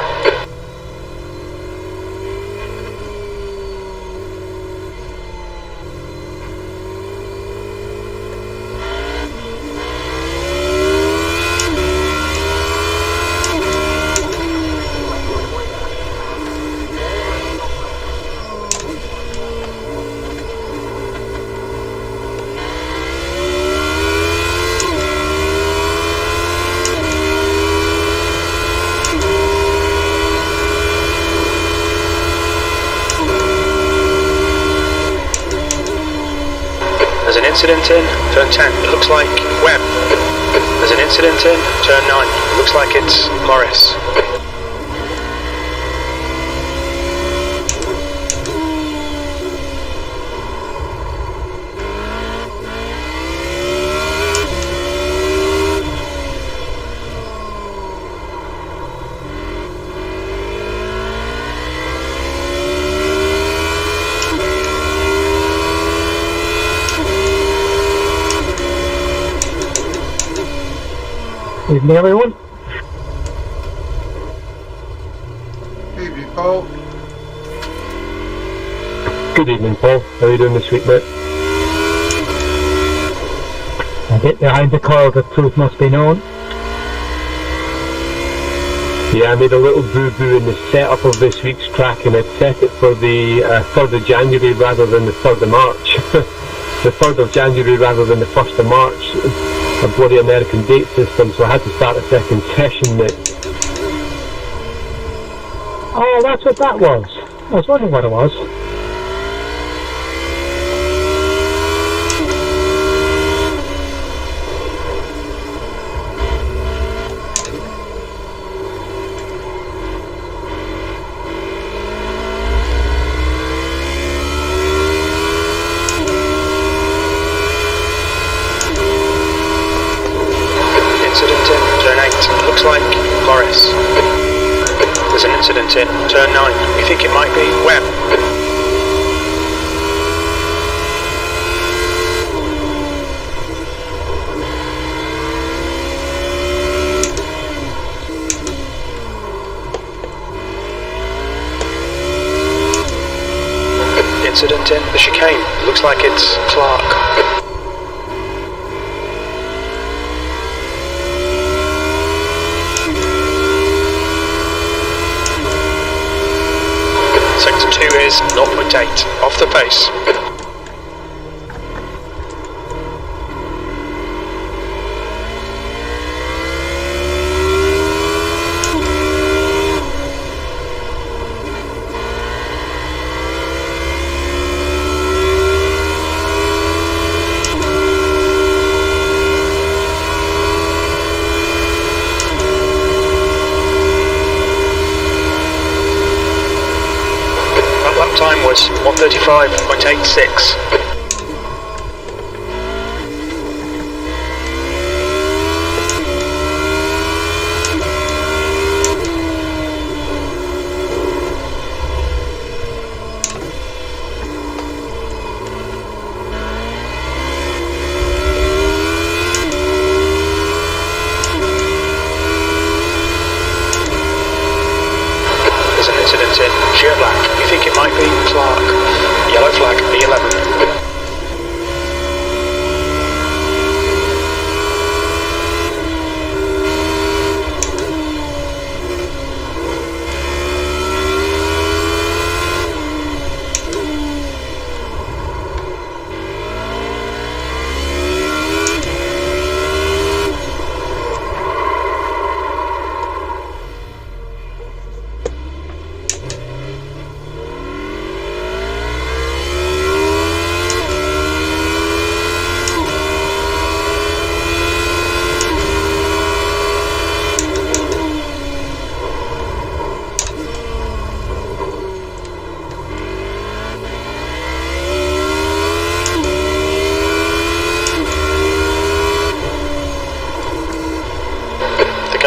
There's an incident in turn 10, it looks like Webb. There's an incident in turn 9, it looks like it's Morris. Evening, everyone. Evening, Paul. Good evening, Paul. How are you doing this week, mate? A bit behind the curve, the truth must be known. Yeah, I made a little boo-boo in the setup of this week's track, and I'd set it for the 3rd of January rather than the 3rd of March. The 3rd of January rather than the 1st of March. A bloody American date system, so I had to start a second session, mate. Oh, that's what that was. I was wondering what it was. Incident in turn 8, it looks like Morris. There's an incident in turn 9, we think it might be Webb. Incident in the chicane, it looks like it's Clark. Sector 2 is 0.8, off the pace. Time was 1:35.86. There's an incident in sheer black. You think it might be Clark. Yellow flag, E11.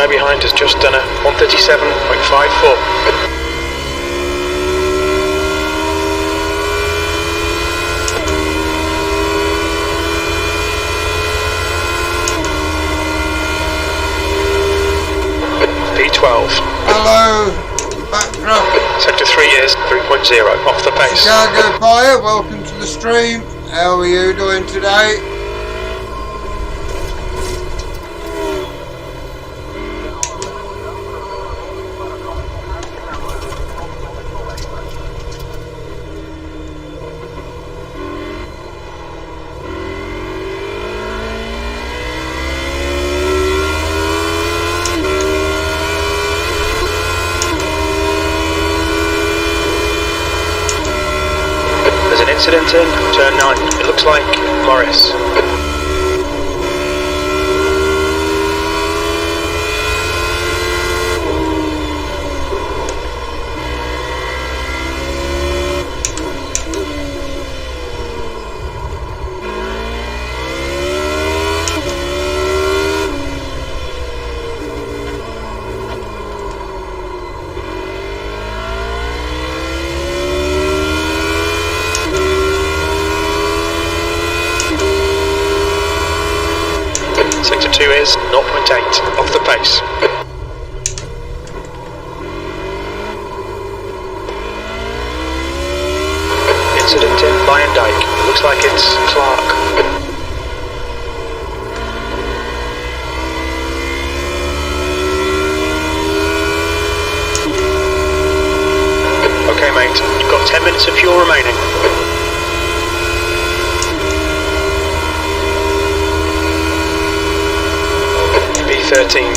tyre behind has just done a 137.54. P12. Hello, backdrop. Sector 3 is 3.0 off the pace. Chicago Fire, welcome to the stream. How are you doing today? Incident in turn 9. It looks like Morris. Sector 2 is 0.8 off the pace. Incident in Lion Dyke. It looks like it's Clark. Okay mate, you've got 10 minutes of fuel remaining. B13.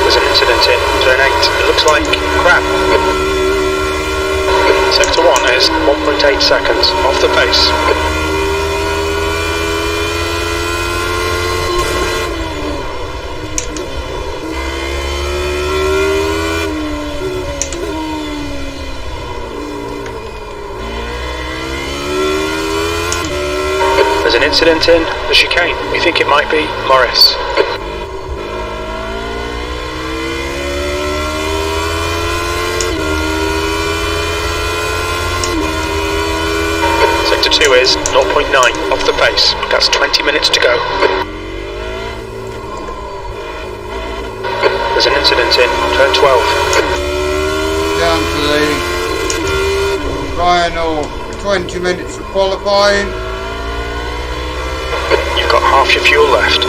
There's an incident in turn 8. It looks like crap. Sector 1 is 1.8 seconds off the pace. There's an incident in the chicane. We think it might be Morris. Sector 2 is 0.9 off the pace. That's 20 minutes to go. There's an incident in turn 12. Down to the final 20 minutes of qualifying. You've got half your fuel left.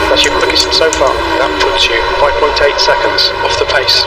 That's your quickest so far. That puts you 5.8 seconds off the pace.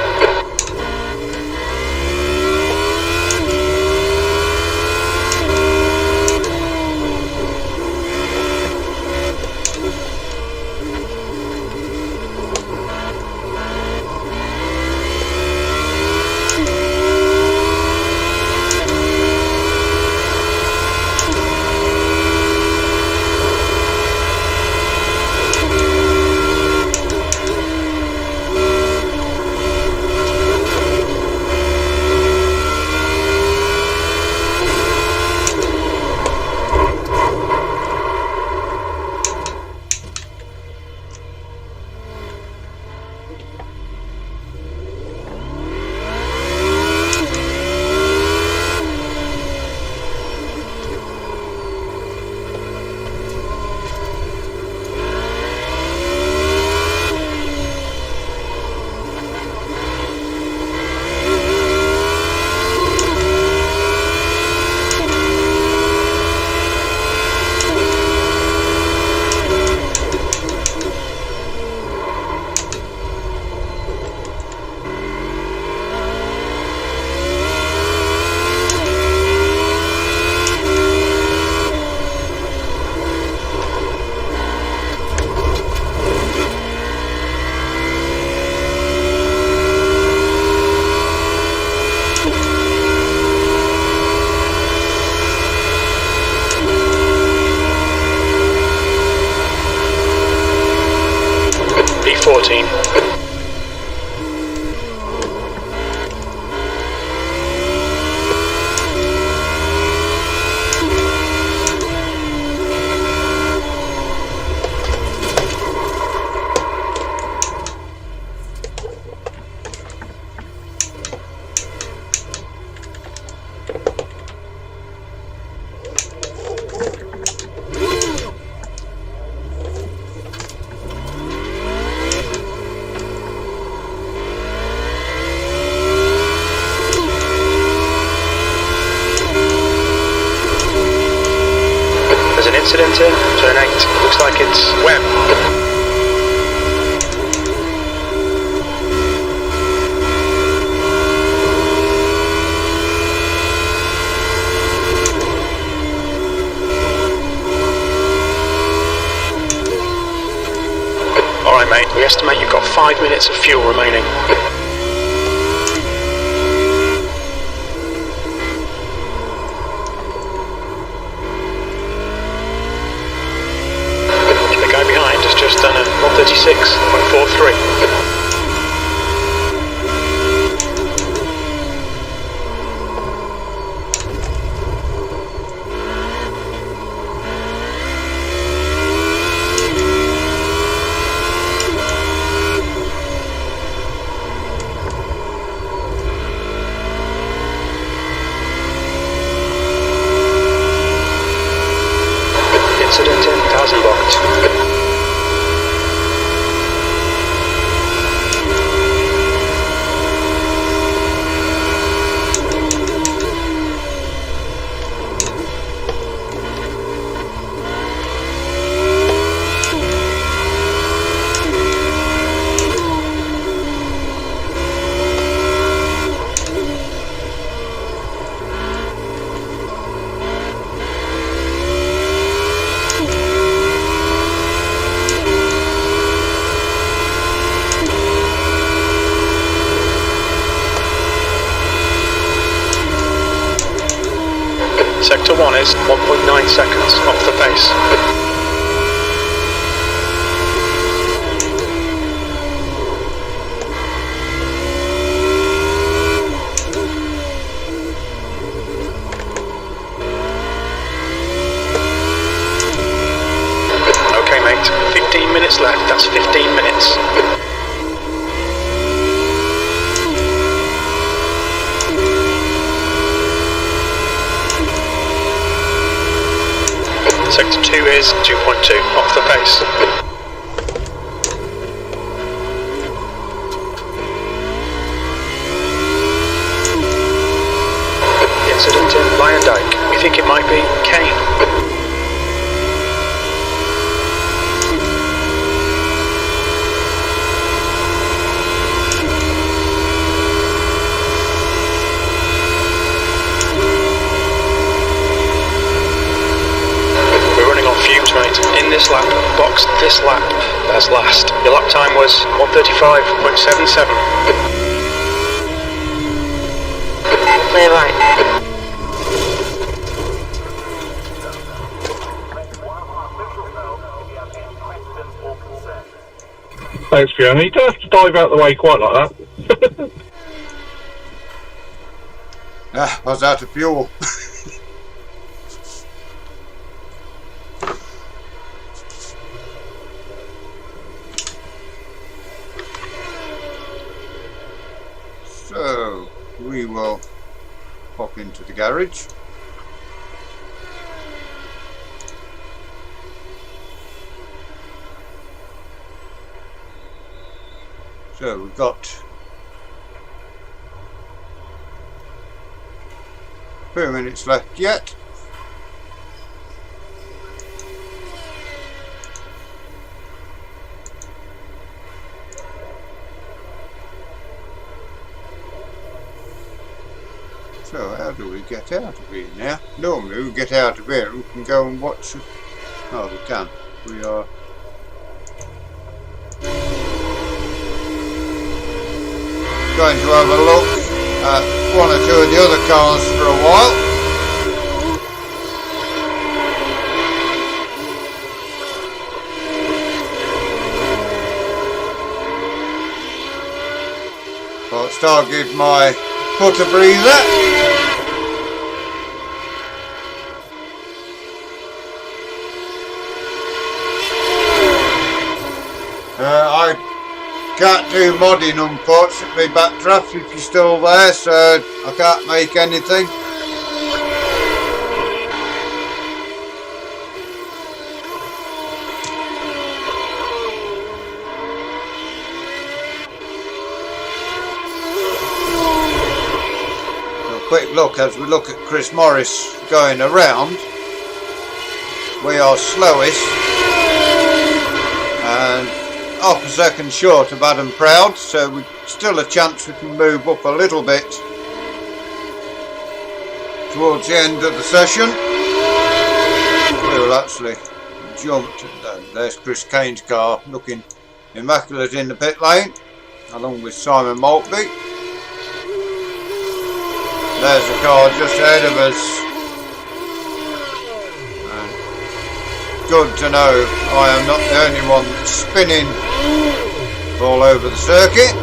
Incident in turn 8. Looks like it's Webb. Alright mate, we estimate you've got 5 minutes of fuel remaining. The guy behind has just done a 136.43. Incident in zandvoort. Sector 1 is 1.9 seconds off the pace. Okay mate, 15 minutes left, that's 15 minutes. Sector 2 is 2.2 off the pace. Incident in Lion Dyke. We think it might be Kane. Fumes mate, in this lap, box this lap as last. Your lap time was 135.77. Clear right. Thanks, Fiona. You don't have to dive out the way quite like that. I was out of fuel. So we will pop into the garage. So we've got 2 minutes left yet. So how do we get out of here now? Normally we get out of here and we can go and watch. Oh, we can. We are going to have a look at one or two of the other cars for a while. I'll start give my foot a breather. I can't do modding unfortunately, Backdraft, if you're still there, so I can't make anything. So a quick look as we look at Chris Morris going around. we are slowest and half a second short of Adam Proud, so we still a chance we can move up a little bit towards the end of the session. We will actually jump. There's Chris Kane's car looking immaculate in the pit lane, along with Simon Maltby. There's the car just ahead of us. Good to know I am not the only one that's spinning all over the circuit.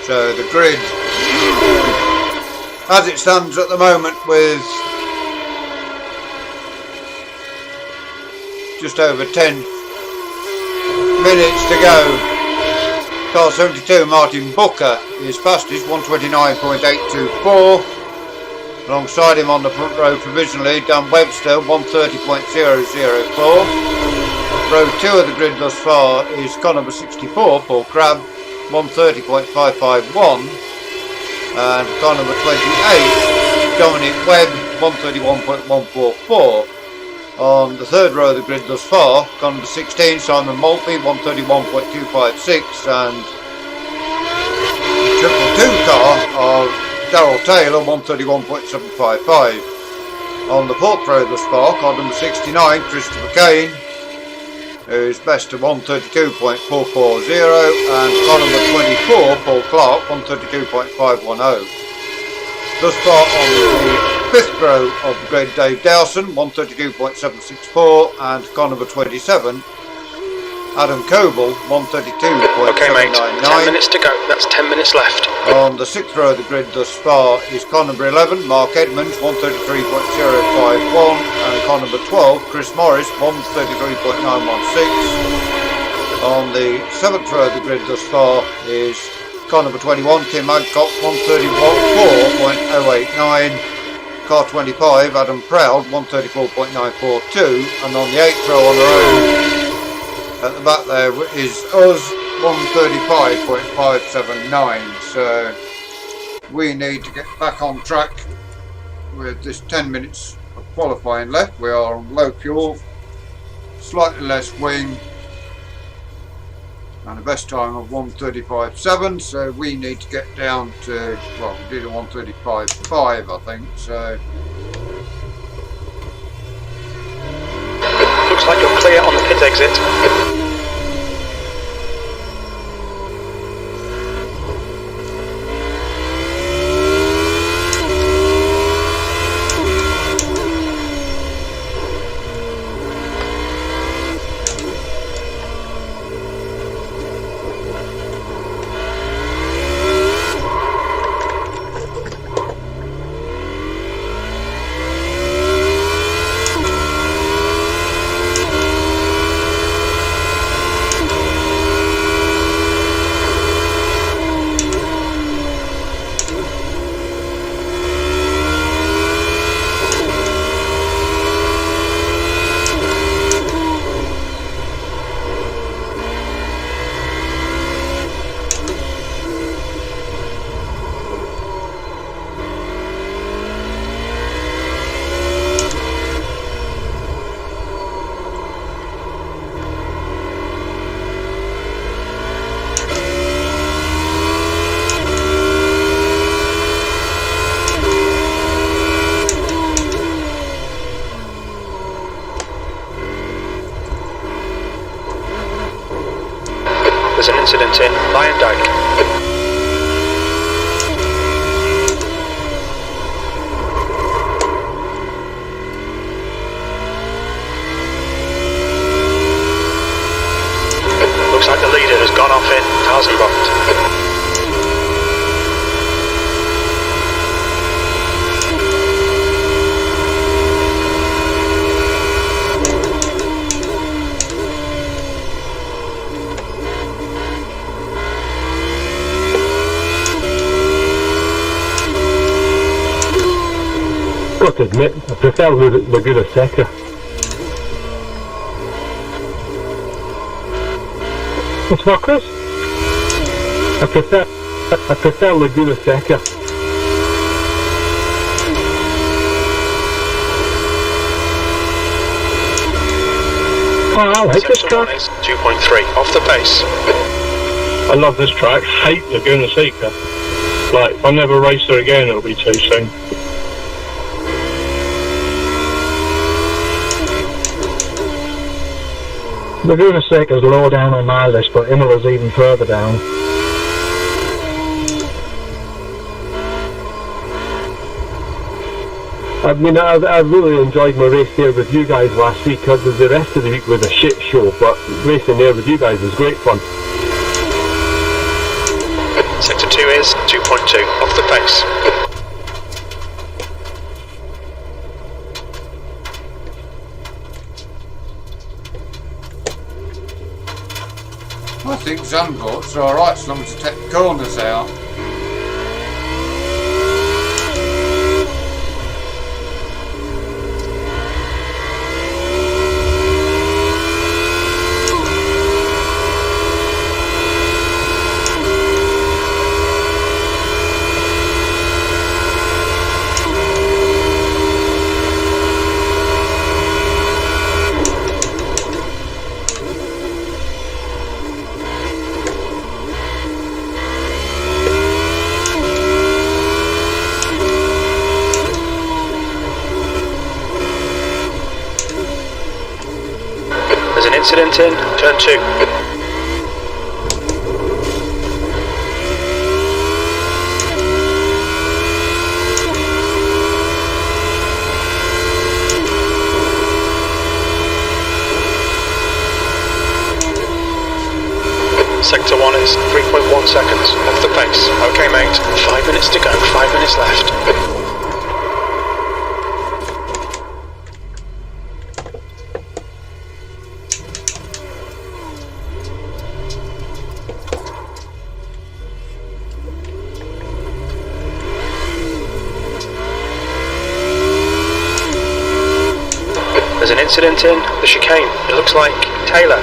So the grid, as it stands at the moment, with just over 10 minutes to go. Car 72 Martin Booker is fastest, 129.824. Alongside him on the front row provisionally, Dan Webster, 130.004. Row 2 of the grid thus far is car number 64, Paul Crabb, 130.551. And car number 28, Dominic Webb, 131.144. On the third row of the grid thus far, car number 16, Simon Maltby, 131.256, and the triple 2 car of Darryl Taylor, 131.755. On the fourth row thus far, car number 69, Christopher Kane, who's best at 132.440, and car number 24, Paul Clark, 132.510. Thus far on the fifth row of the grid, Dave Dowson, 132.764, and car number 27, Adam Coble, 132.799. Okay, mate. 10 minutes to go. That's 10 minutes left. On the sixth row of the grid thus far is car number 11, Mark Edmonds, 133.051, and car number 12, Chris Morris, 133.916. On the seventh row of the grid thus far is car number 21, Tim Adcock, 134.089. Car 25, Adam Proud, 134.942. And on the eighth row on our own, at the back there is us, 135.579. So we need to get back on track with this 10 minutes of qualifying left. We are on low fuel, slightly less wing, and a best time of 135.7, so we need to get down to, well, we did a 135.5 I think, so looks like you're clear on the pit exit. There's an incident in Lion Dyke. Looks like the leader has gone off in Tarzanbot. Got to admit, I prefer Laguna Seca. What's what, Chris? I prefer Laguna Seca. Oh, I like this track. 2.3 off the pace. I love this track. Hate Laguna Seca. Like, if I never race there again, it'll be too soon. Laguna Seca's low down on my list, but Imola's even further down. I mean, I really enjoyed my race there with you guys last week, because the rest of the week was a shit show, but racing there with you guys was great fun. Sector 2 is 2.2 off the pace. I think Zandvoort's alright as long as you take the corners out. Incident in turn 2. Sector 1 is 3.1 seconds off the pace. Okay mate, 5 minutes to go, 5 minutes left. There's an incident in the chicane. It looks like Taylor.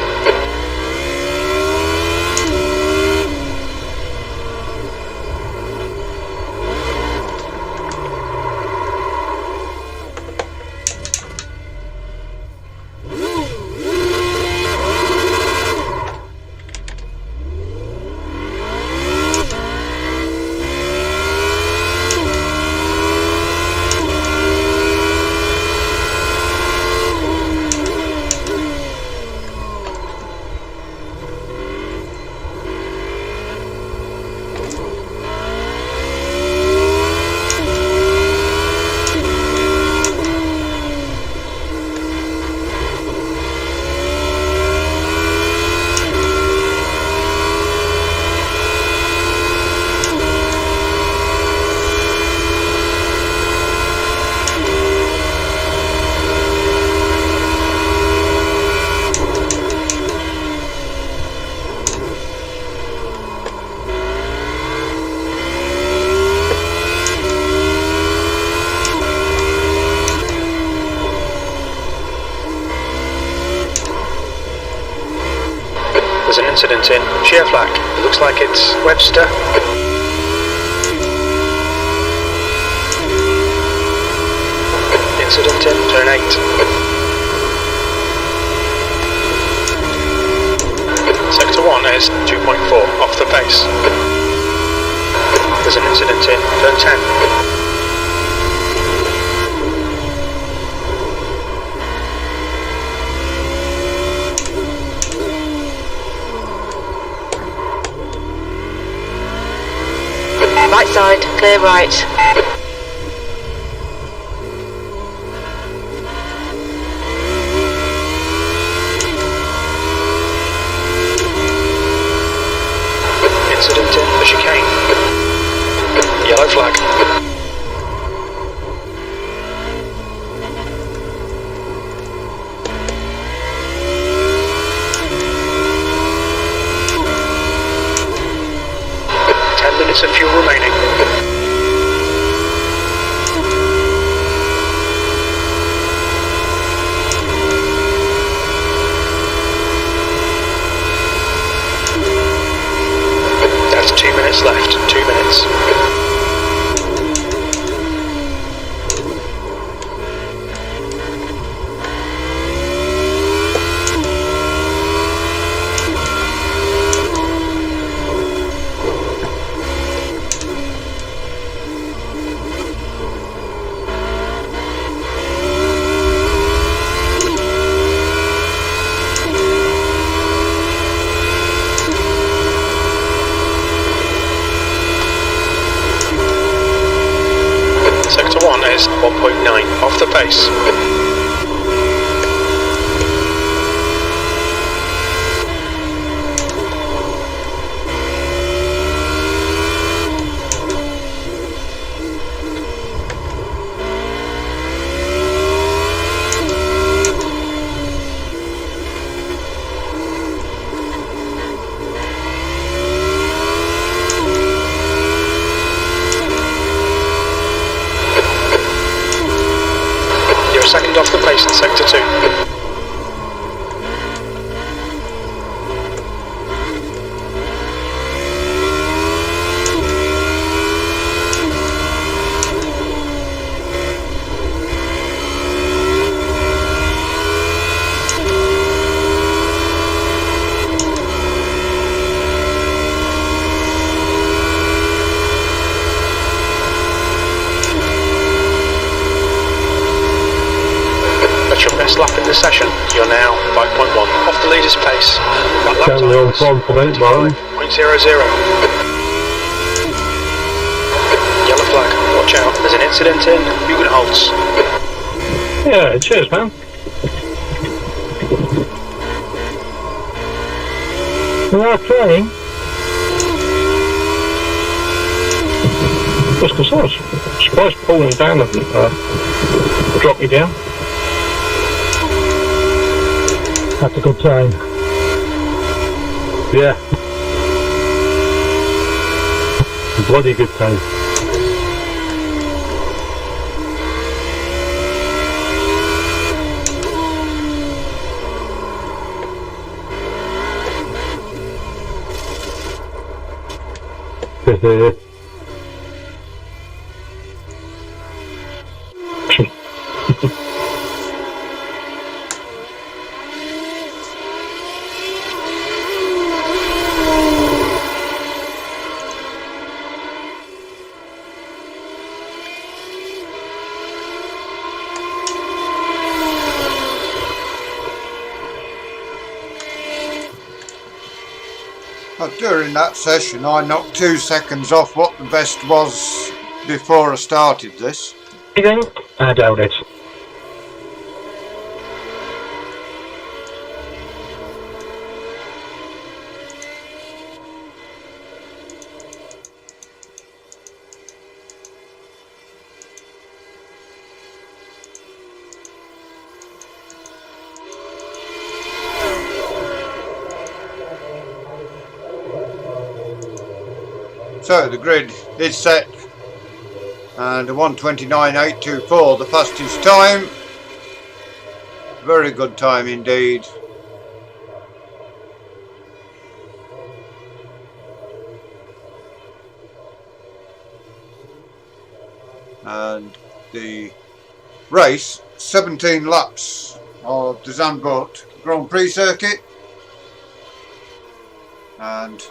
There's an incident in sheer flag. It looks like it's Webster. Incident in turn 8. Sector 1 is 2.4 off the pace. There's an incident in turn 10. Right side, clear right. Incident in the chicane. Yellow flag. Minutes of fuel remaining. laps left, 2 minutes. Sector 1 is 1.9 off the pace. You're a second off the pace in Sector 2. That's your best lap in the session. You're now 5.1 off the leader's pace. That lap Certainly time on form for that, Martin. 25.00. Yellow flag. Watch out. There's an incident in uk&i. Yeah, cheers, man. We are trying. Just because I was surprised pulling down hasn't dropped me down. That's a good time. Yeah. Bloody good time. During that session I knocked 2 seconds off what the best was before I started this. You think? I doubt it. So the grid is set and a 1:29.824, the fastest time. Very good time indeed. And the race, 17 laps of the Zandvoort Grand Prix circuit, and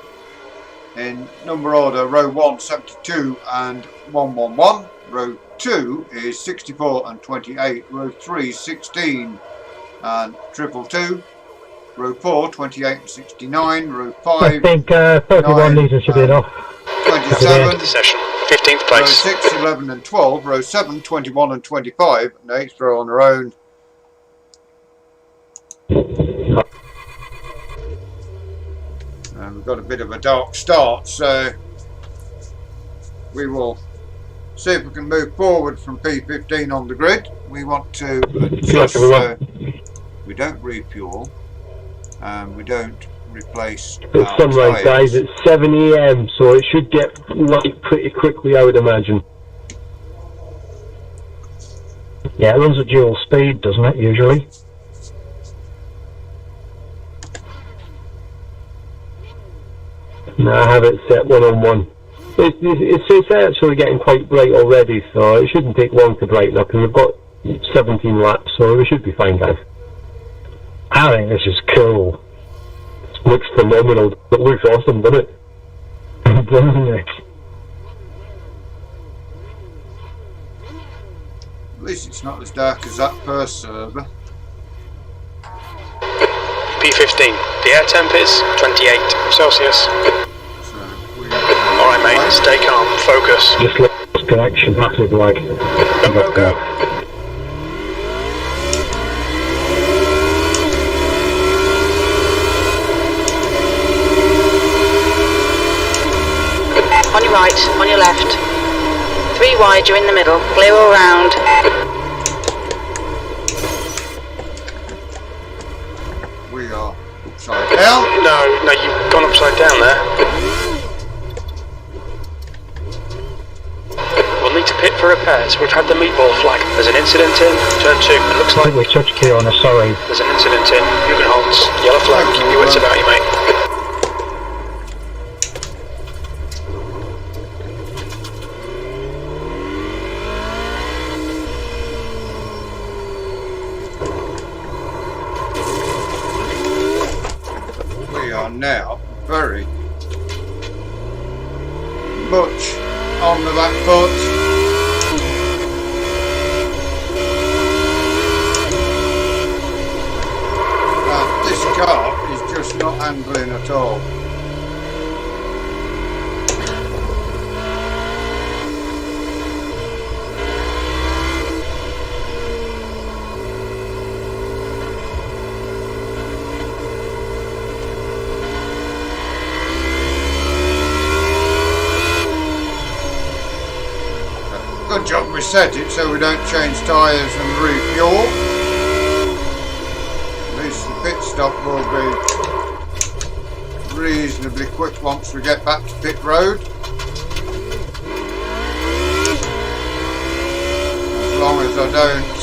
in number order, row 1, 72 and 111, row 2 is 64 and 28, row 3, 16 and 222, row 4, 28 and 69, row 5, I think 31 litres should be enough. 27, The session, 15th row place. 6, 11 and 12, row 7, 21 and 25, and 8th row on their own. And we've got a bit of a dark start, so we will see if we can move forward from P15 on the grid. We want to adjust so we don't refuel and we don't replace It's sunrise, guys. It's 7 AM, so it should get light pretty quickly, I would imagine. Yeah, it runs at dual speed, doesn't it, usually? No, I have it set 1-on-1. It's actually getting quite bright already, so it shouldn't take long to brighten up, and we've got 17 laps, so we should be fine, guys. I think this is cool. It looks phenomenal. It looks awesome, doesn't it? Doesn't it? At least it's not as dark as that first server. P15. The air temp is 28 Celsius. So Alright mate, stay calm, focus. Just lost connection, massive lag. Go, go, go. On your right, on your left. 3 wide, you're in the middle. Clear all round. we are upside down. No, you've gone upside down there. We'll need to pit for repairs. We've had the meatball flag. There's an incident in turn 2. It looks I like think we touched key on a sorry. there's an incident in Hugenholz. Yellow flag. Keep your wits about you, mate. We are now very much on the back foot. This car is just not handling at all. Good job we set it so we don't change tyres and refuel. At least the pit stop will be reasonably quick once we get back to pit road. As long as I don't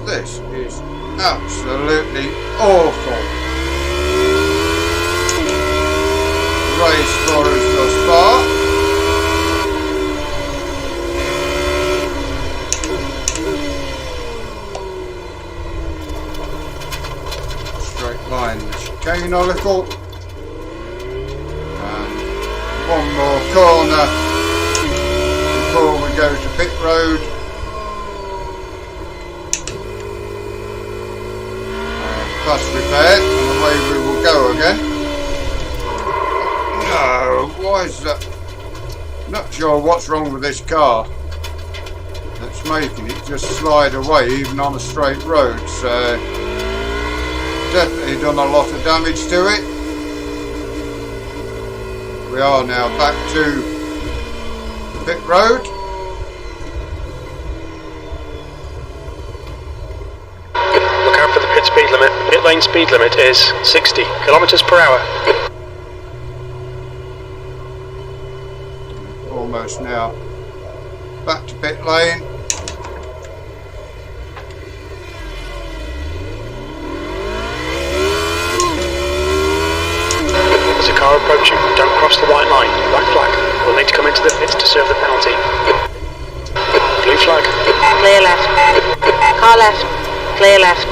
this is absolutely awful race for us thus far. Straight line the chicane a little, and one more corner before we go to pit road. Fast repair, and away we will go again. No, why is that? Not sure what's wrong with this car that's making it just slide away even on a straight road, so definitely done a lot of damage to it. We are now back to the pit road. Look out for the pit speed limit. Pit lane speed limit is 60 kilometers per hour. Almost now back to pit lane. There's a car approaching. Don't cross the white line. Black flag. We'll need to come into the pits to serve the penalty. Blue flag. Clear left. Car left. Clear left.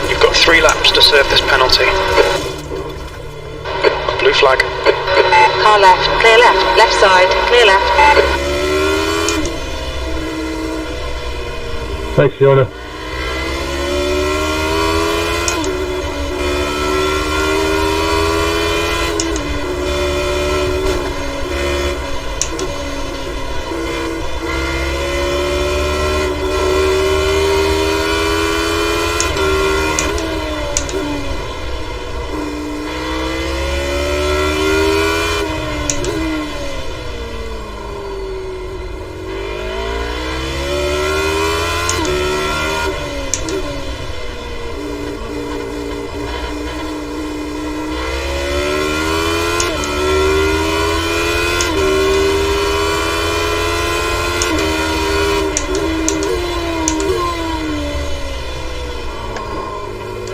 You've got 3 laps to serve this penalty. Blue flag. Car left. Clear left. Left side. Clear left. Thanks, Fiona.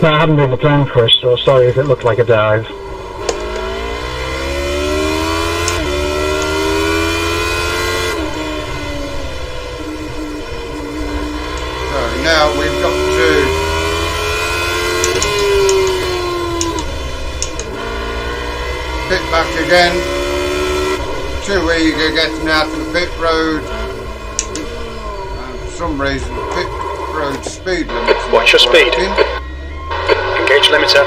No, I haven't been the plan, Chris, so sorry if it looked like a dive. So now we've got to pit back again. Too eager getting out of the pit road. And for some reason the pit road speed limit. Watch your speed. Engage limiter.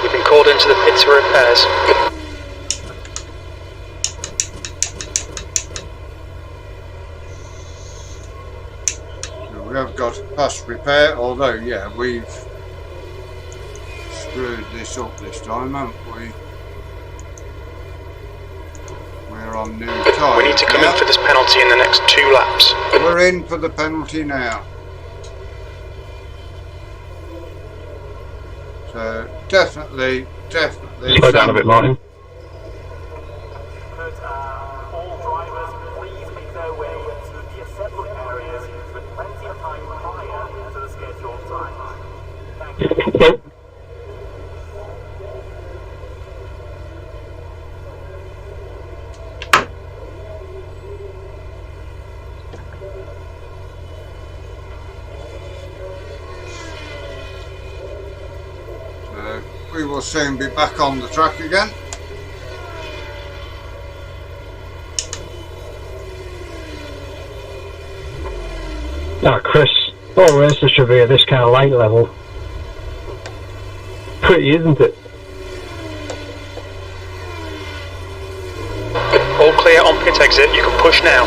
You've been called into the pit for repairs. So we have got a past repair, although yeah, we've screwed this up this time, haven't we? We're on new tyres. We need to come in for this penalty in the next 2 laps. We're in for the penalty now. So definitely. Slow down a bit, Martin. Could all drivers please make their way to the assembly areas with plenty of time prior to the scheduled time. Thank you. So we will soon be back on the track again. Ah, Chris, all races should be at this kind of light level. Pretty, isn't it? All clear on pit exit, you can push now.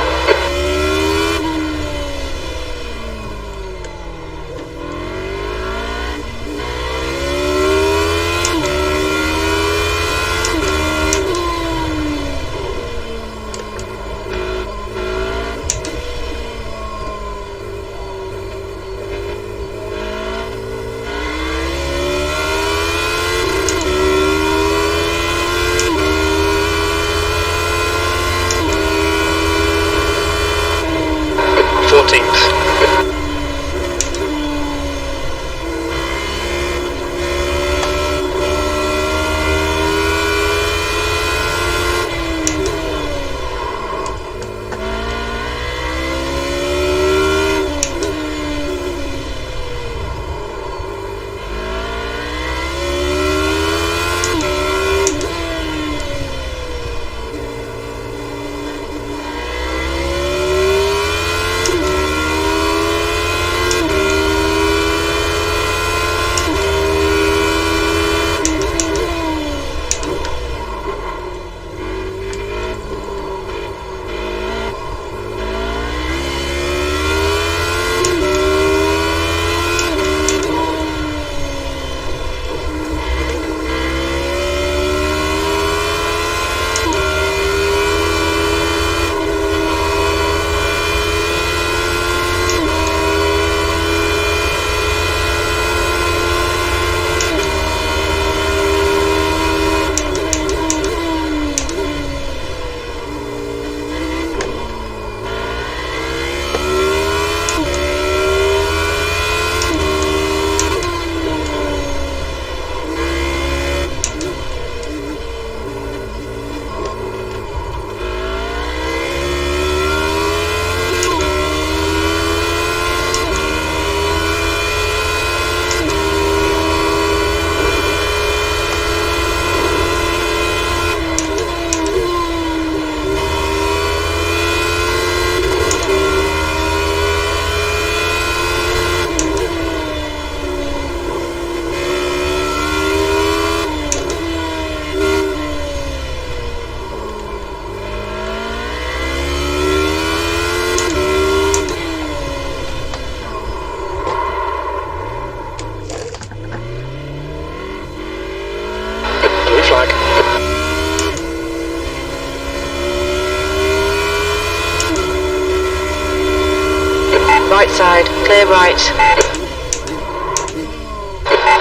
Right side, clear right.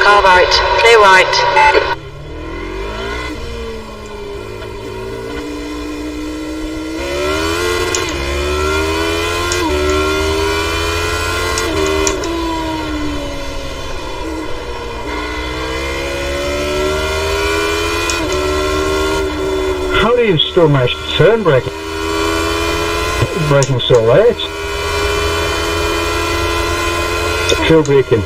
Car right, clear right. still managed to turn braking so late. Trail braking.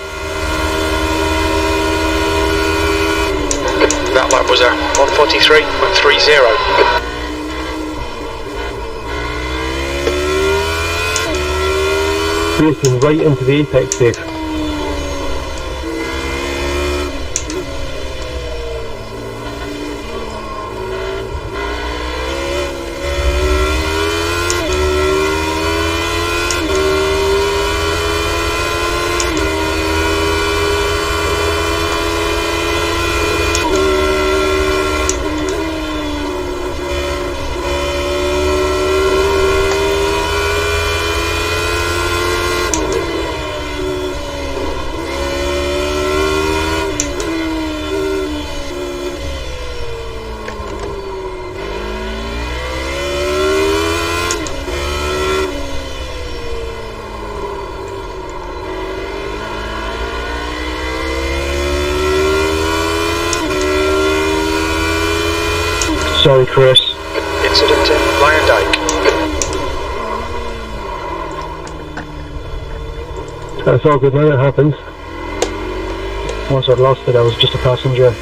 That lap was a 1:43.30. Braking right into the apex, Dave. Sorry, Chris. Incident in Lion Dyke. That's all good, man. It happens. Once I'd lost it, I was just a passenger.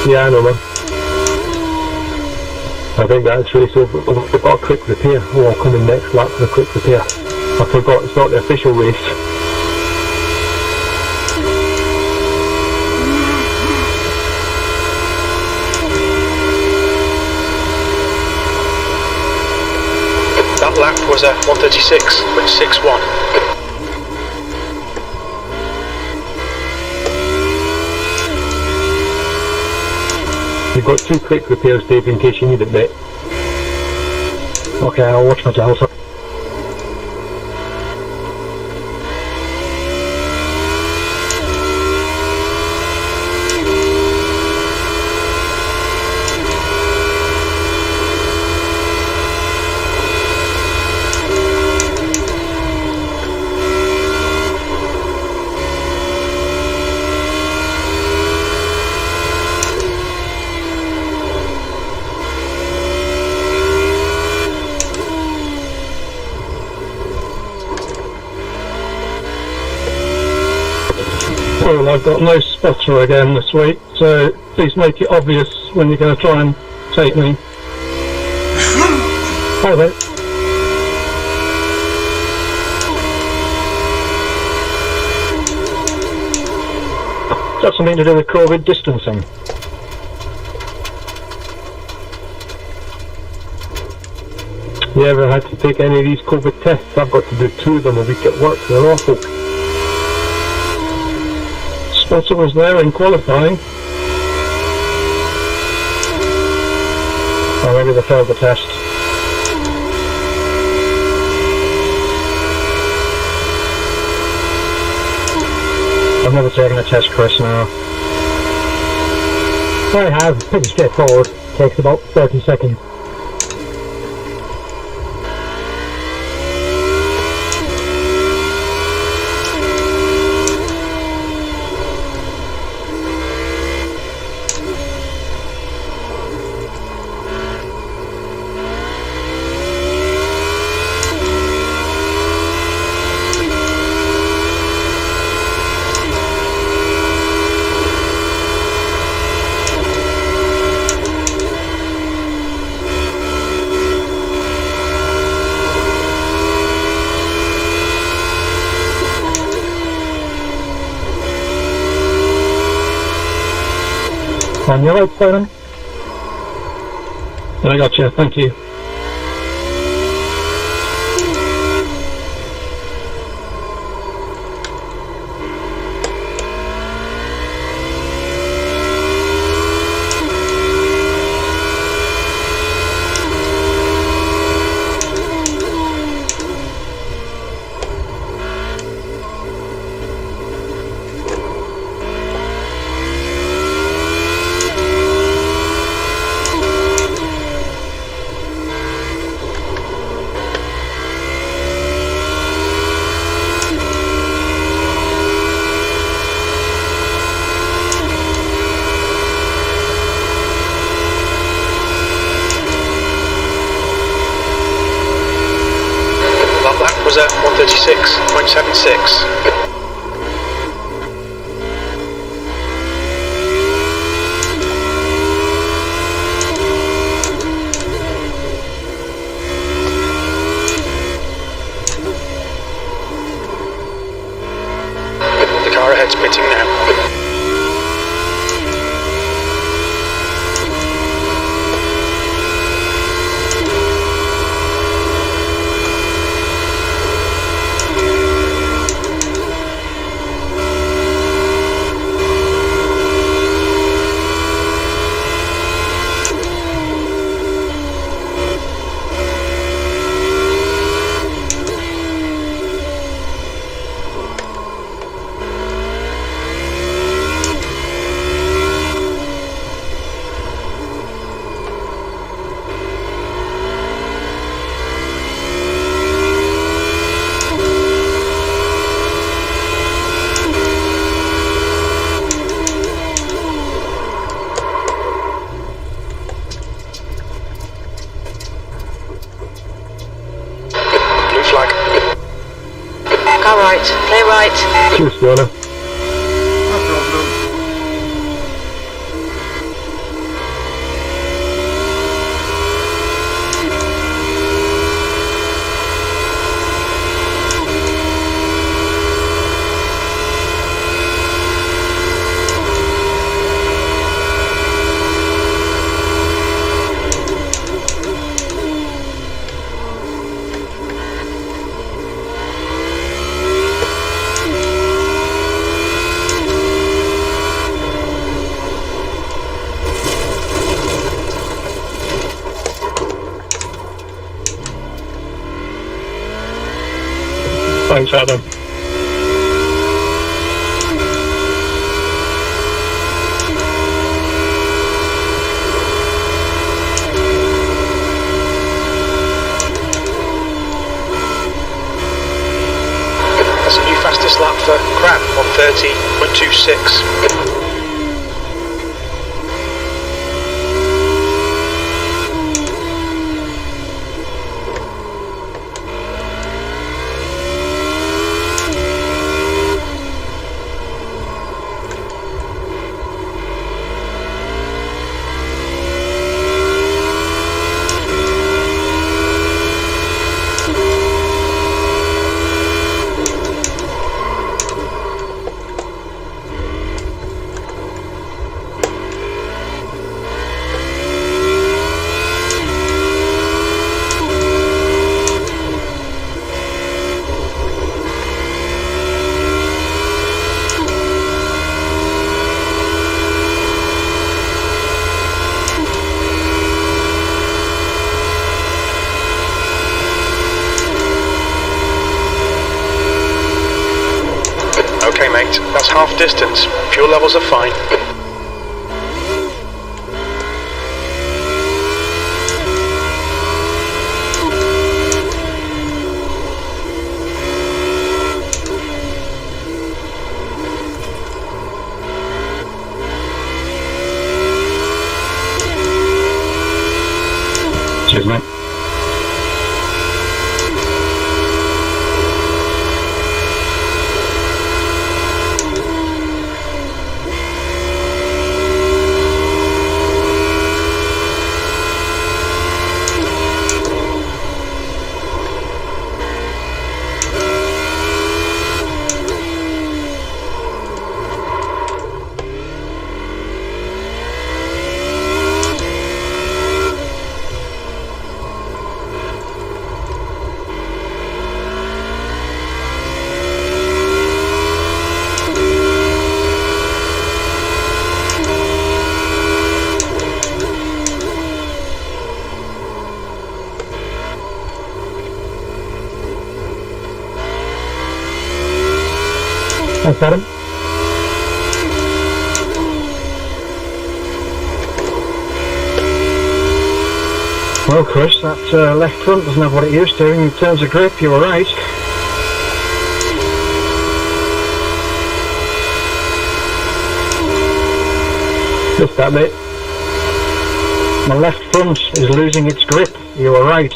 Yeah, I know, man. I think that's race over. We've got a quick repair. Oh, I'll come in next lap for a quick repair. I forgot, it's not the official race. That lap was a 1:36.61. You've got 2 quick repairs, Dave, in case you need it, mate. Okay, I'll watch my delta. Well, I've got no spotter again this week, so please make it obvious when you're going to try and take me. Hi there. Is that something to do with COVID distancing? You ever had to take any of these COVID tests? I've got to do 2 of them a week at work. They're awful. Spotter was there in qualifying. Or maybe they failed the test. I've never taken a test, Chris, now. I have, pretty straightforward. Takes about 30 seconds. On your right, Simon. I got you, thank you. was at 136.76. The car ahead's pitting now. Blue flag. Car right, clear right. Cheers, Fiona. No problem. Thanks, Adam. That's a new fastest lap for Crab, 130.26. Okay mate, that's half distance. Fuel levels are fine. Cheers, mate. Thanks, Adam. Well, Chris, that left front doesn't have what it used to in terms of grip. You were right. Just that, mate. My left front is losing its grip. You were right.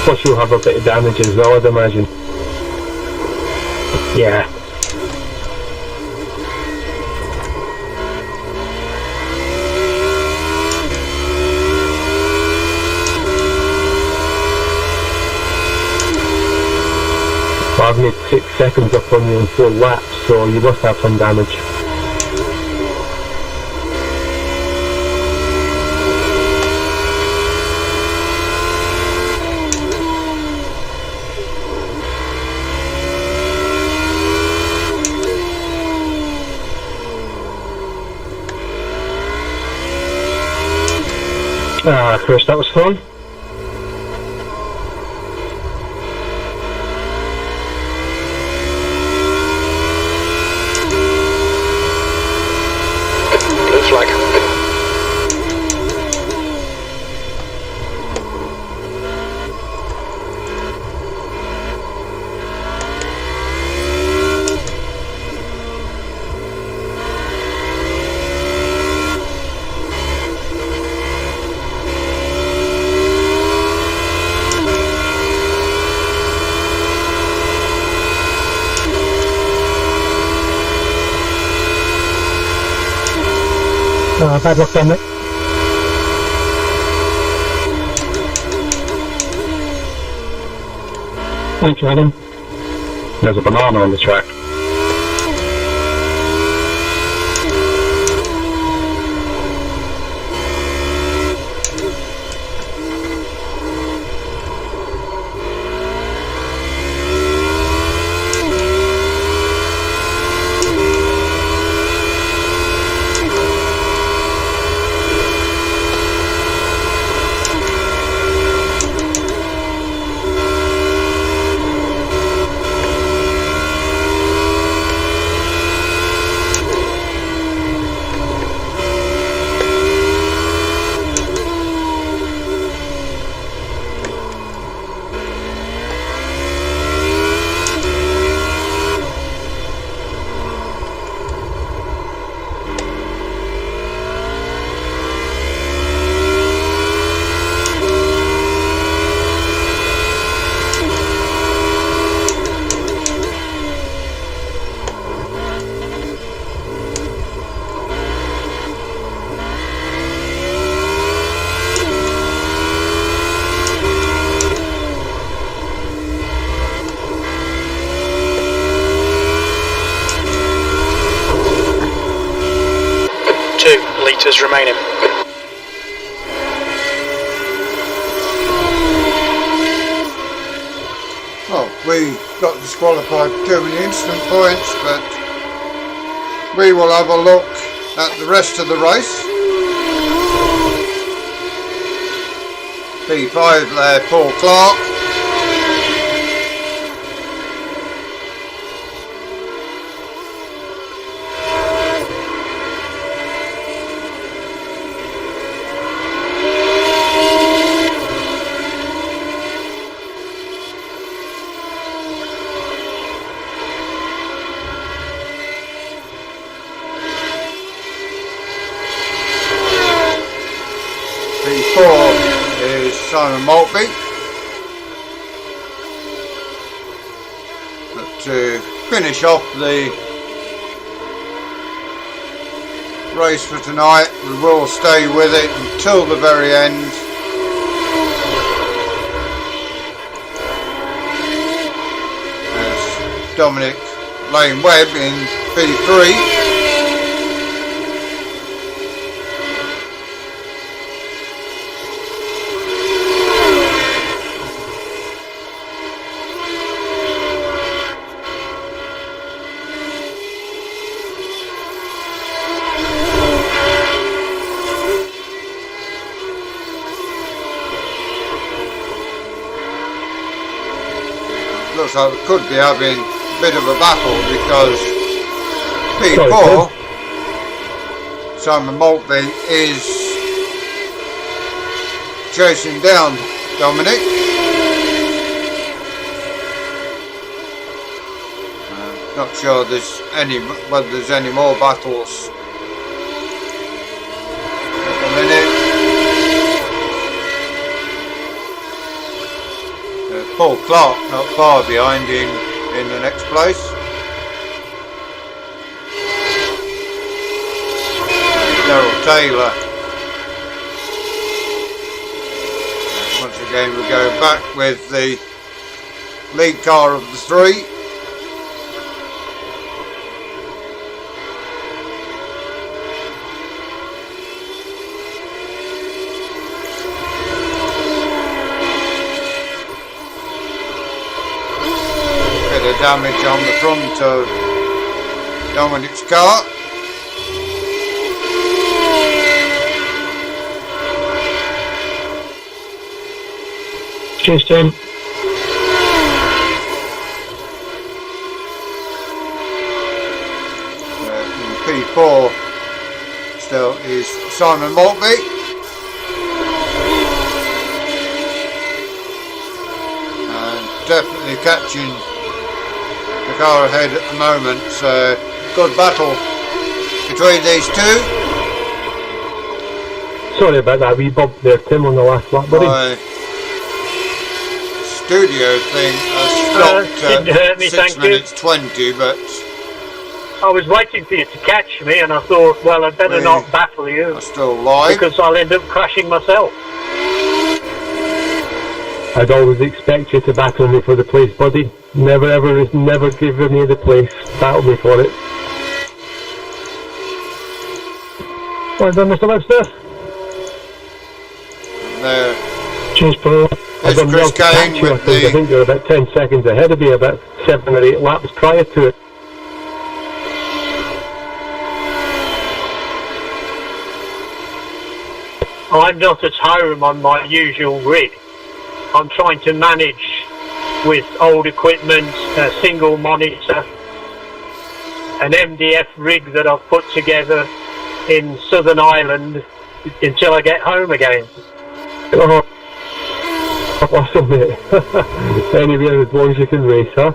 Plus you'll have a bit of damage as well, I'd imagine. Yeah. Well, I've made 6 seconds up on you in 4 laps, so you must have some damage. Ah, Chris, that was fun. Blue flag. Bad luck, Dominic. Thank you, Adam. There's a banana on the track. Remaining. Well, we got disqualified for too many instant points, but we will have a look at the rest of the race. P5 there, Paul Clark. P4 is Simon Maltby. But to finish off the race for tonight, we will stay with it until the very end. There's Dominic Lane Webb in P3. Looks like we could be having a bit of a battle because P4, Simon Maltby, is chasing down Dominic. Not sure whether there's any more battles at the minute. Paul Clark not far behind in the next place. Daryl Taylor. Once again we go back with the lead car of the three. Bit of damage on the front of Dominic's car. Cheers, Tim. In P4 still is Simon Maltby. And definitely catching the car ahead at the moment, so good battle between these two. Sorry about that wee bump there, Tim, on the last lap, buddy. My studio thing has stopped at 6 minutes 20, but I was waiting for you to catch me, and I thought, well, I'd better not battle you, are still live. because I'll end up crashing myself. I'd always expect you to battle me for the place, buddy. Never give me the place. Battle me for it. Well done, Mr. Webster. There Cheers, Paul. I've is done well Chris to catch Kane you, I with think. I think the you're about 10 seconds ahead of me, about 7 or 8 laps prior to it. I'm not at home on my usual rig. I'm trying to manage with old equipment, a single monitor, an MDF rig that I've put together in Southern Ireland until I get home again. Oh, awesome, mate. Anyway, as long as you can race, huh?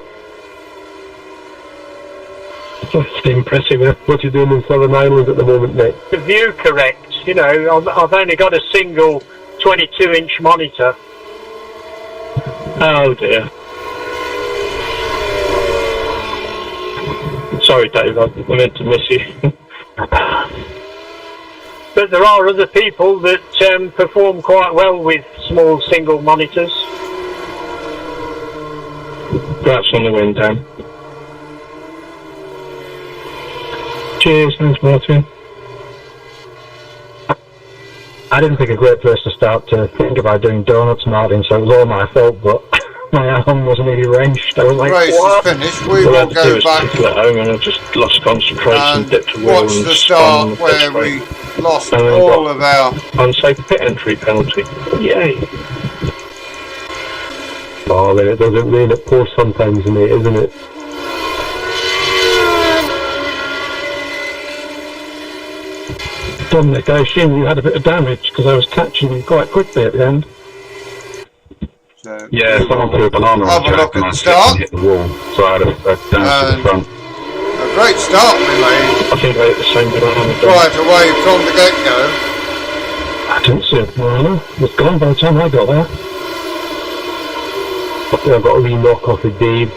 That's impressive. What you doing in Southern Ireland at the moment, mate? The view correct, you know, I've only got a single 22-inch monitor. Oh dear. Sorry, Dave, I meant to miss you. But there are other people that perform quite well with small single monitors. Perhaps on the wind down. Cheers, thanks, Martin. I didn't think a great place to start to think about doing donuts, Martin, so it was all my fault, but my arm wasn't really wrenched. I was like, race what? is finished. We will go back at home and I just lost concentration, and dipped a wheel watch and the spun start the where pit we straight. lost And then all got of our unsafe pit entry penalty. Yay. Oh, man, it doesn't rain at pours sometimes, mate, isn't it? Dominic, I assume you had a bit of damage because I was catching you quite quickly at the end. so Yeah, we someone will threw a banana on have the a look track and at I the slipped and start. hit the wall, so I had a damage to the And front. a great start we made I think I hit the same banana. right away from the get-go. I didn't see a banana. It was gone by the time I got there. I think I got a wee knock off of Dave,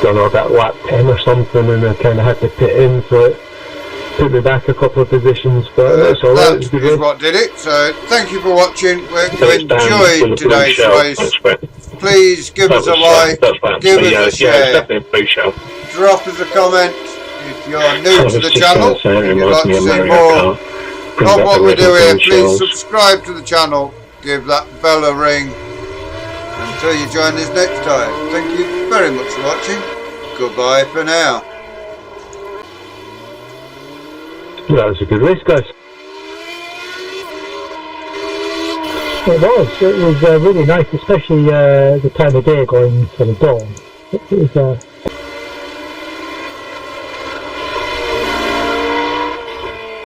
don't know, about lap 10 or something, and I kind of had to pit in, so it put me back a couple of positions, but it's alright. That It was good is race. what did it. So thank you for watching. We So it's down to enjoyed the blue today's shell. race. That's where- Please give that us a was, like, that's right. give So, us yeah, a it's share, definitely a blue shell. drop us a comment if you're I new was to the just channel. gonna say, it If you'd reminds like me to of see Mario more Kart. Bring of back what the we little do here, blue please shells. subscribe to the channel, give that bell a ring until you join us next time. Thank you very much for watching. Goodbye for now. That was a good race, guys. It was really nice, especially the time of day going for the dawn. It was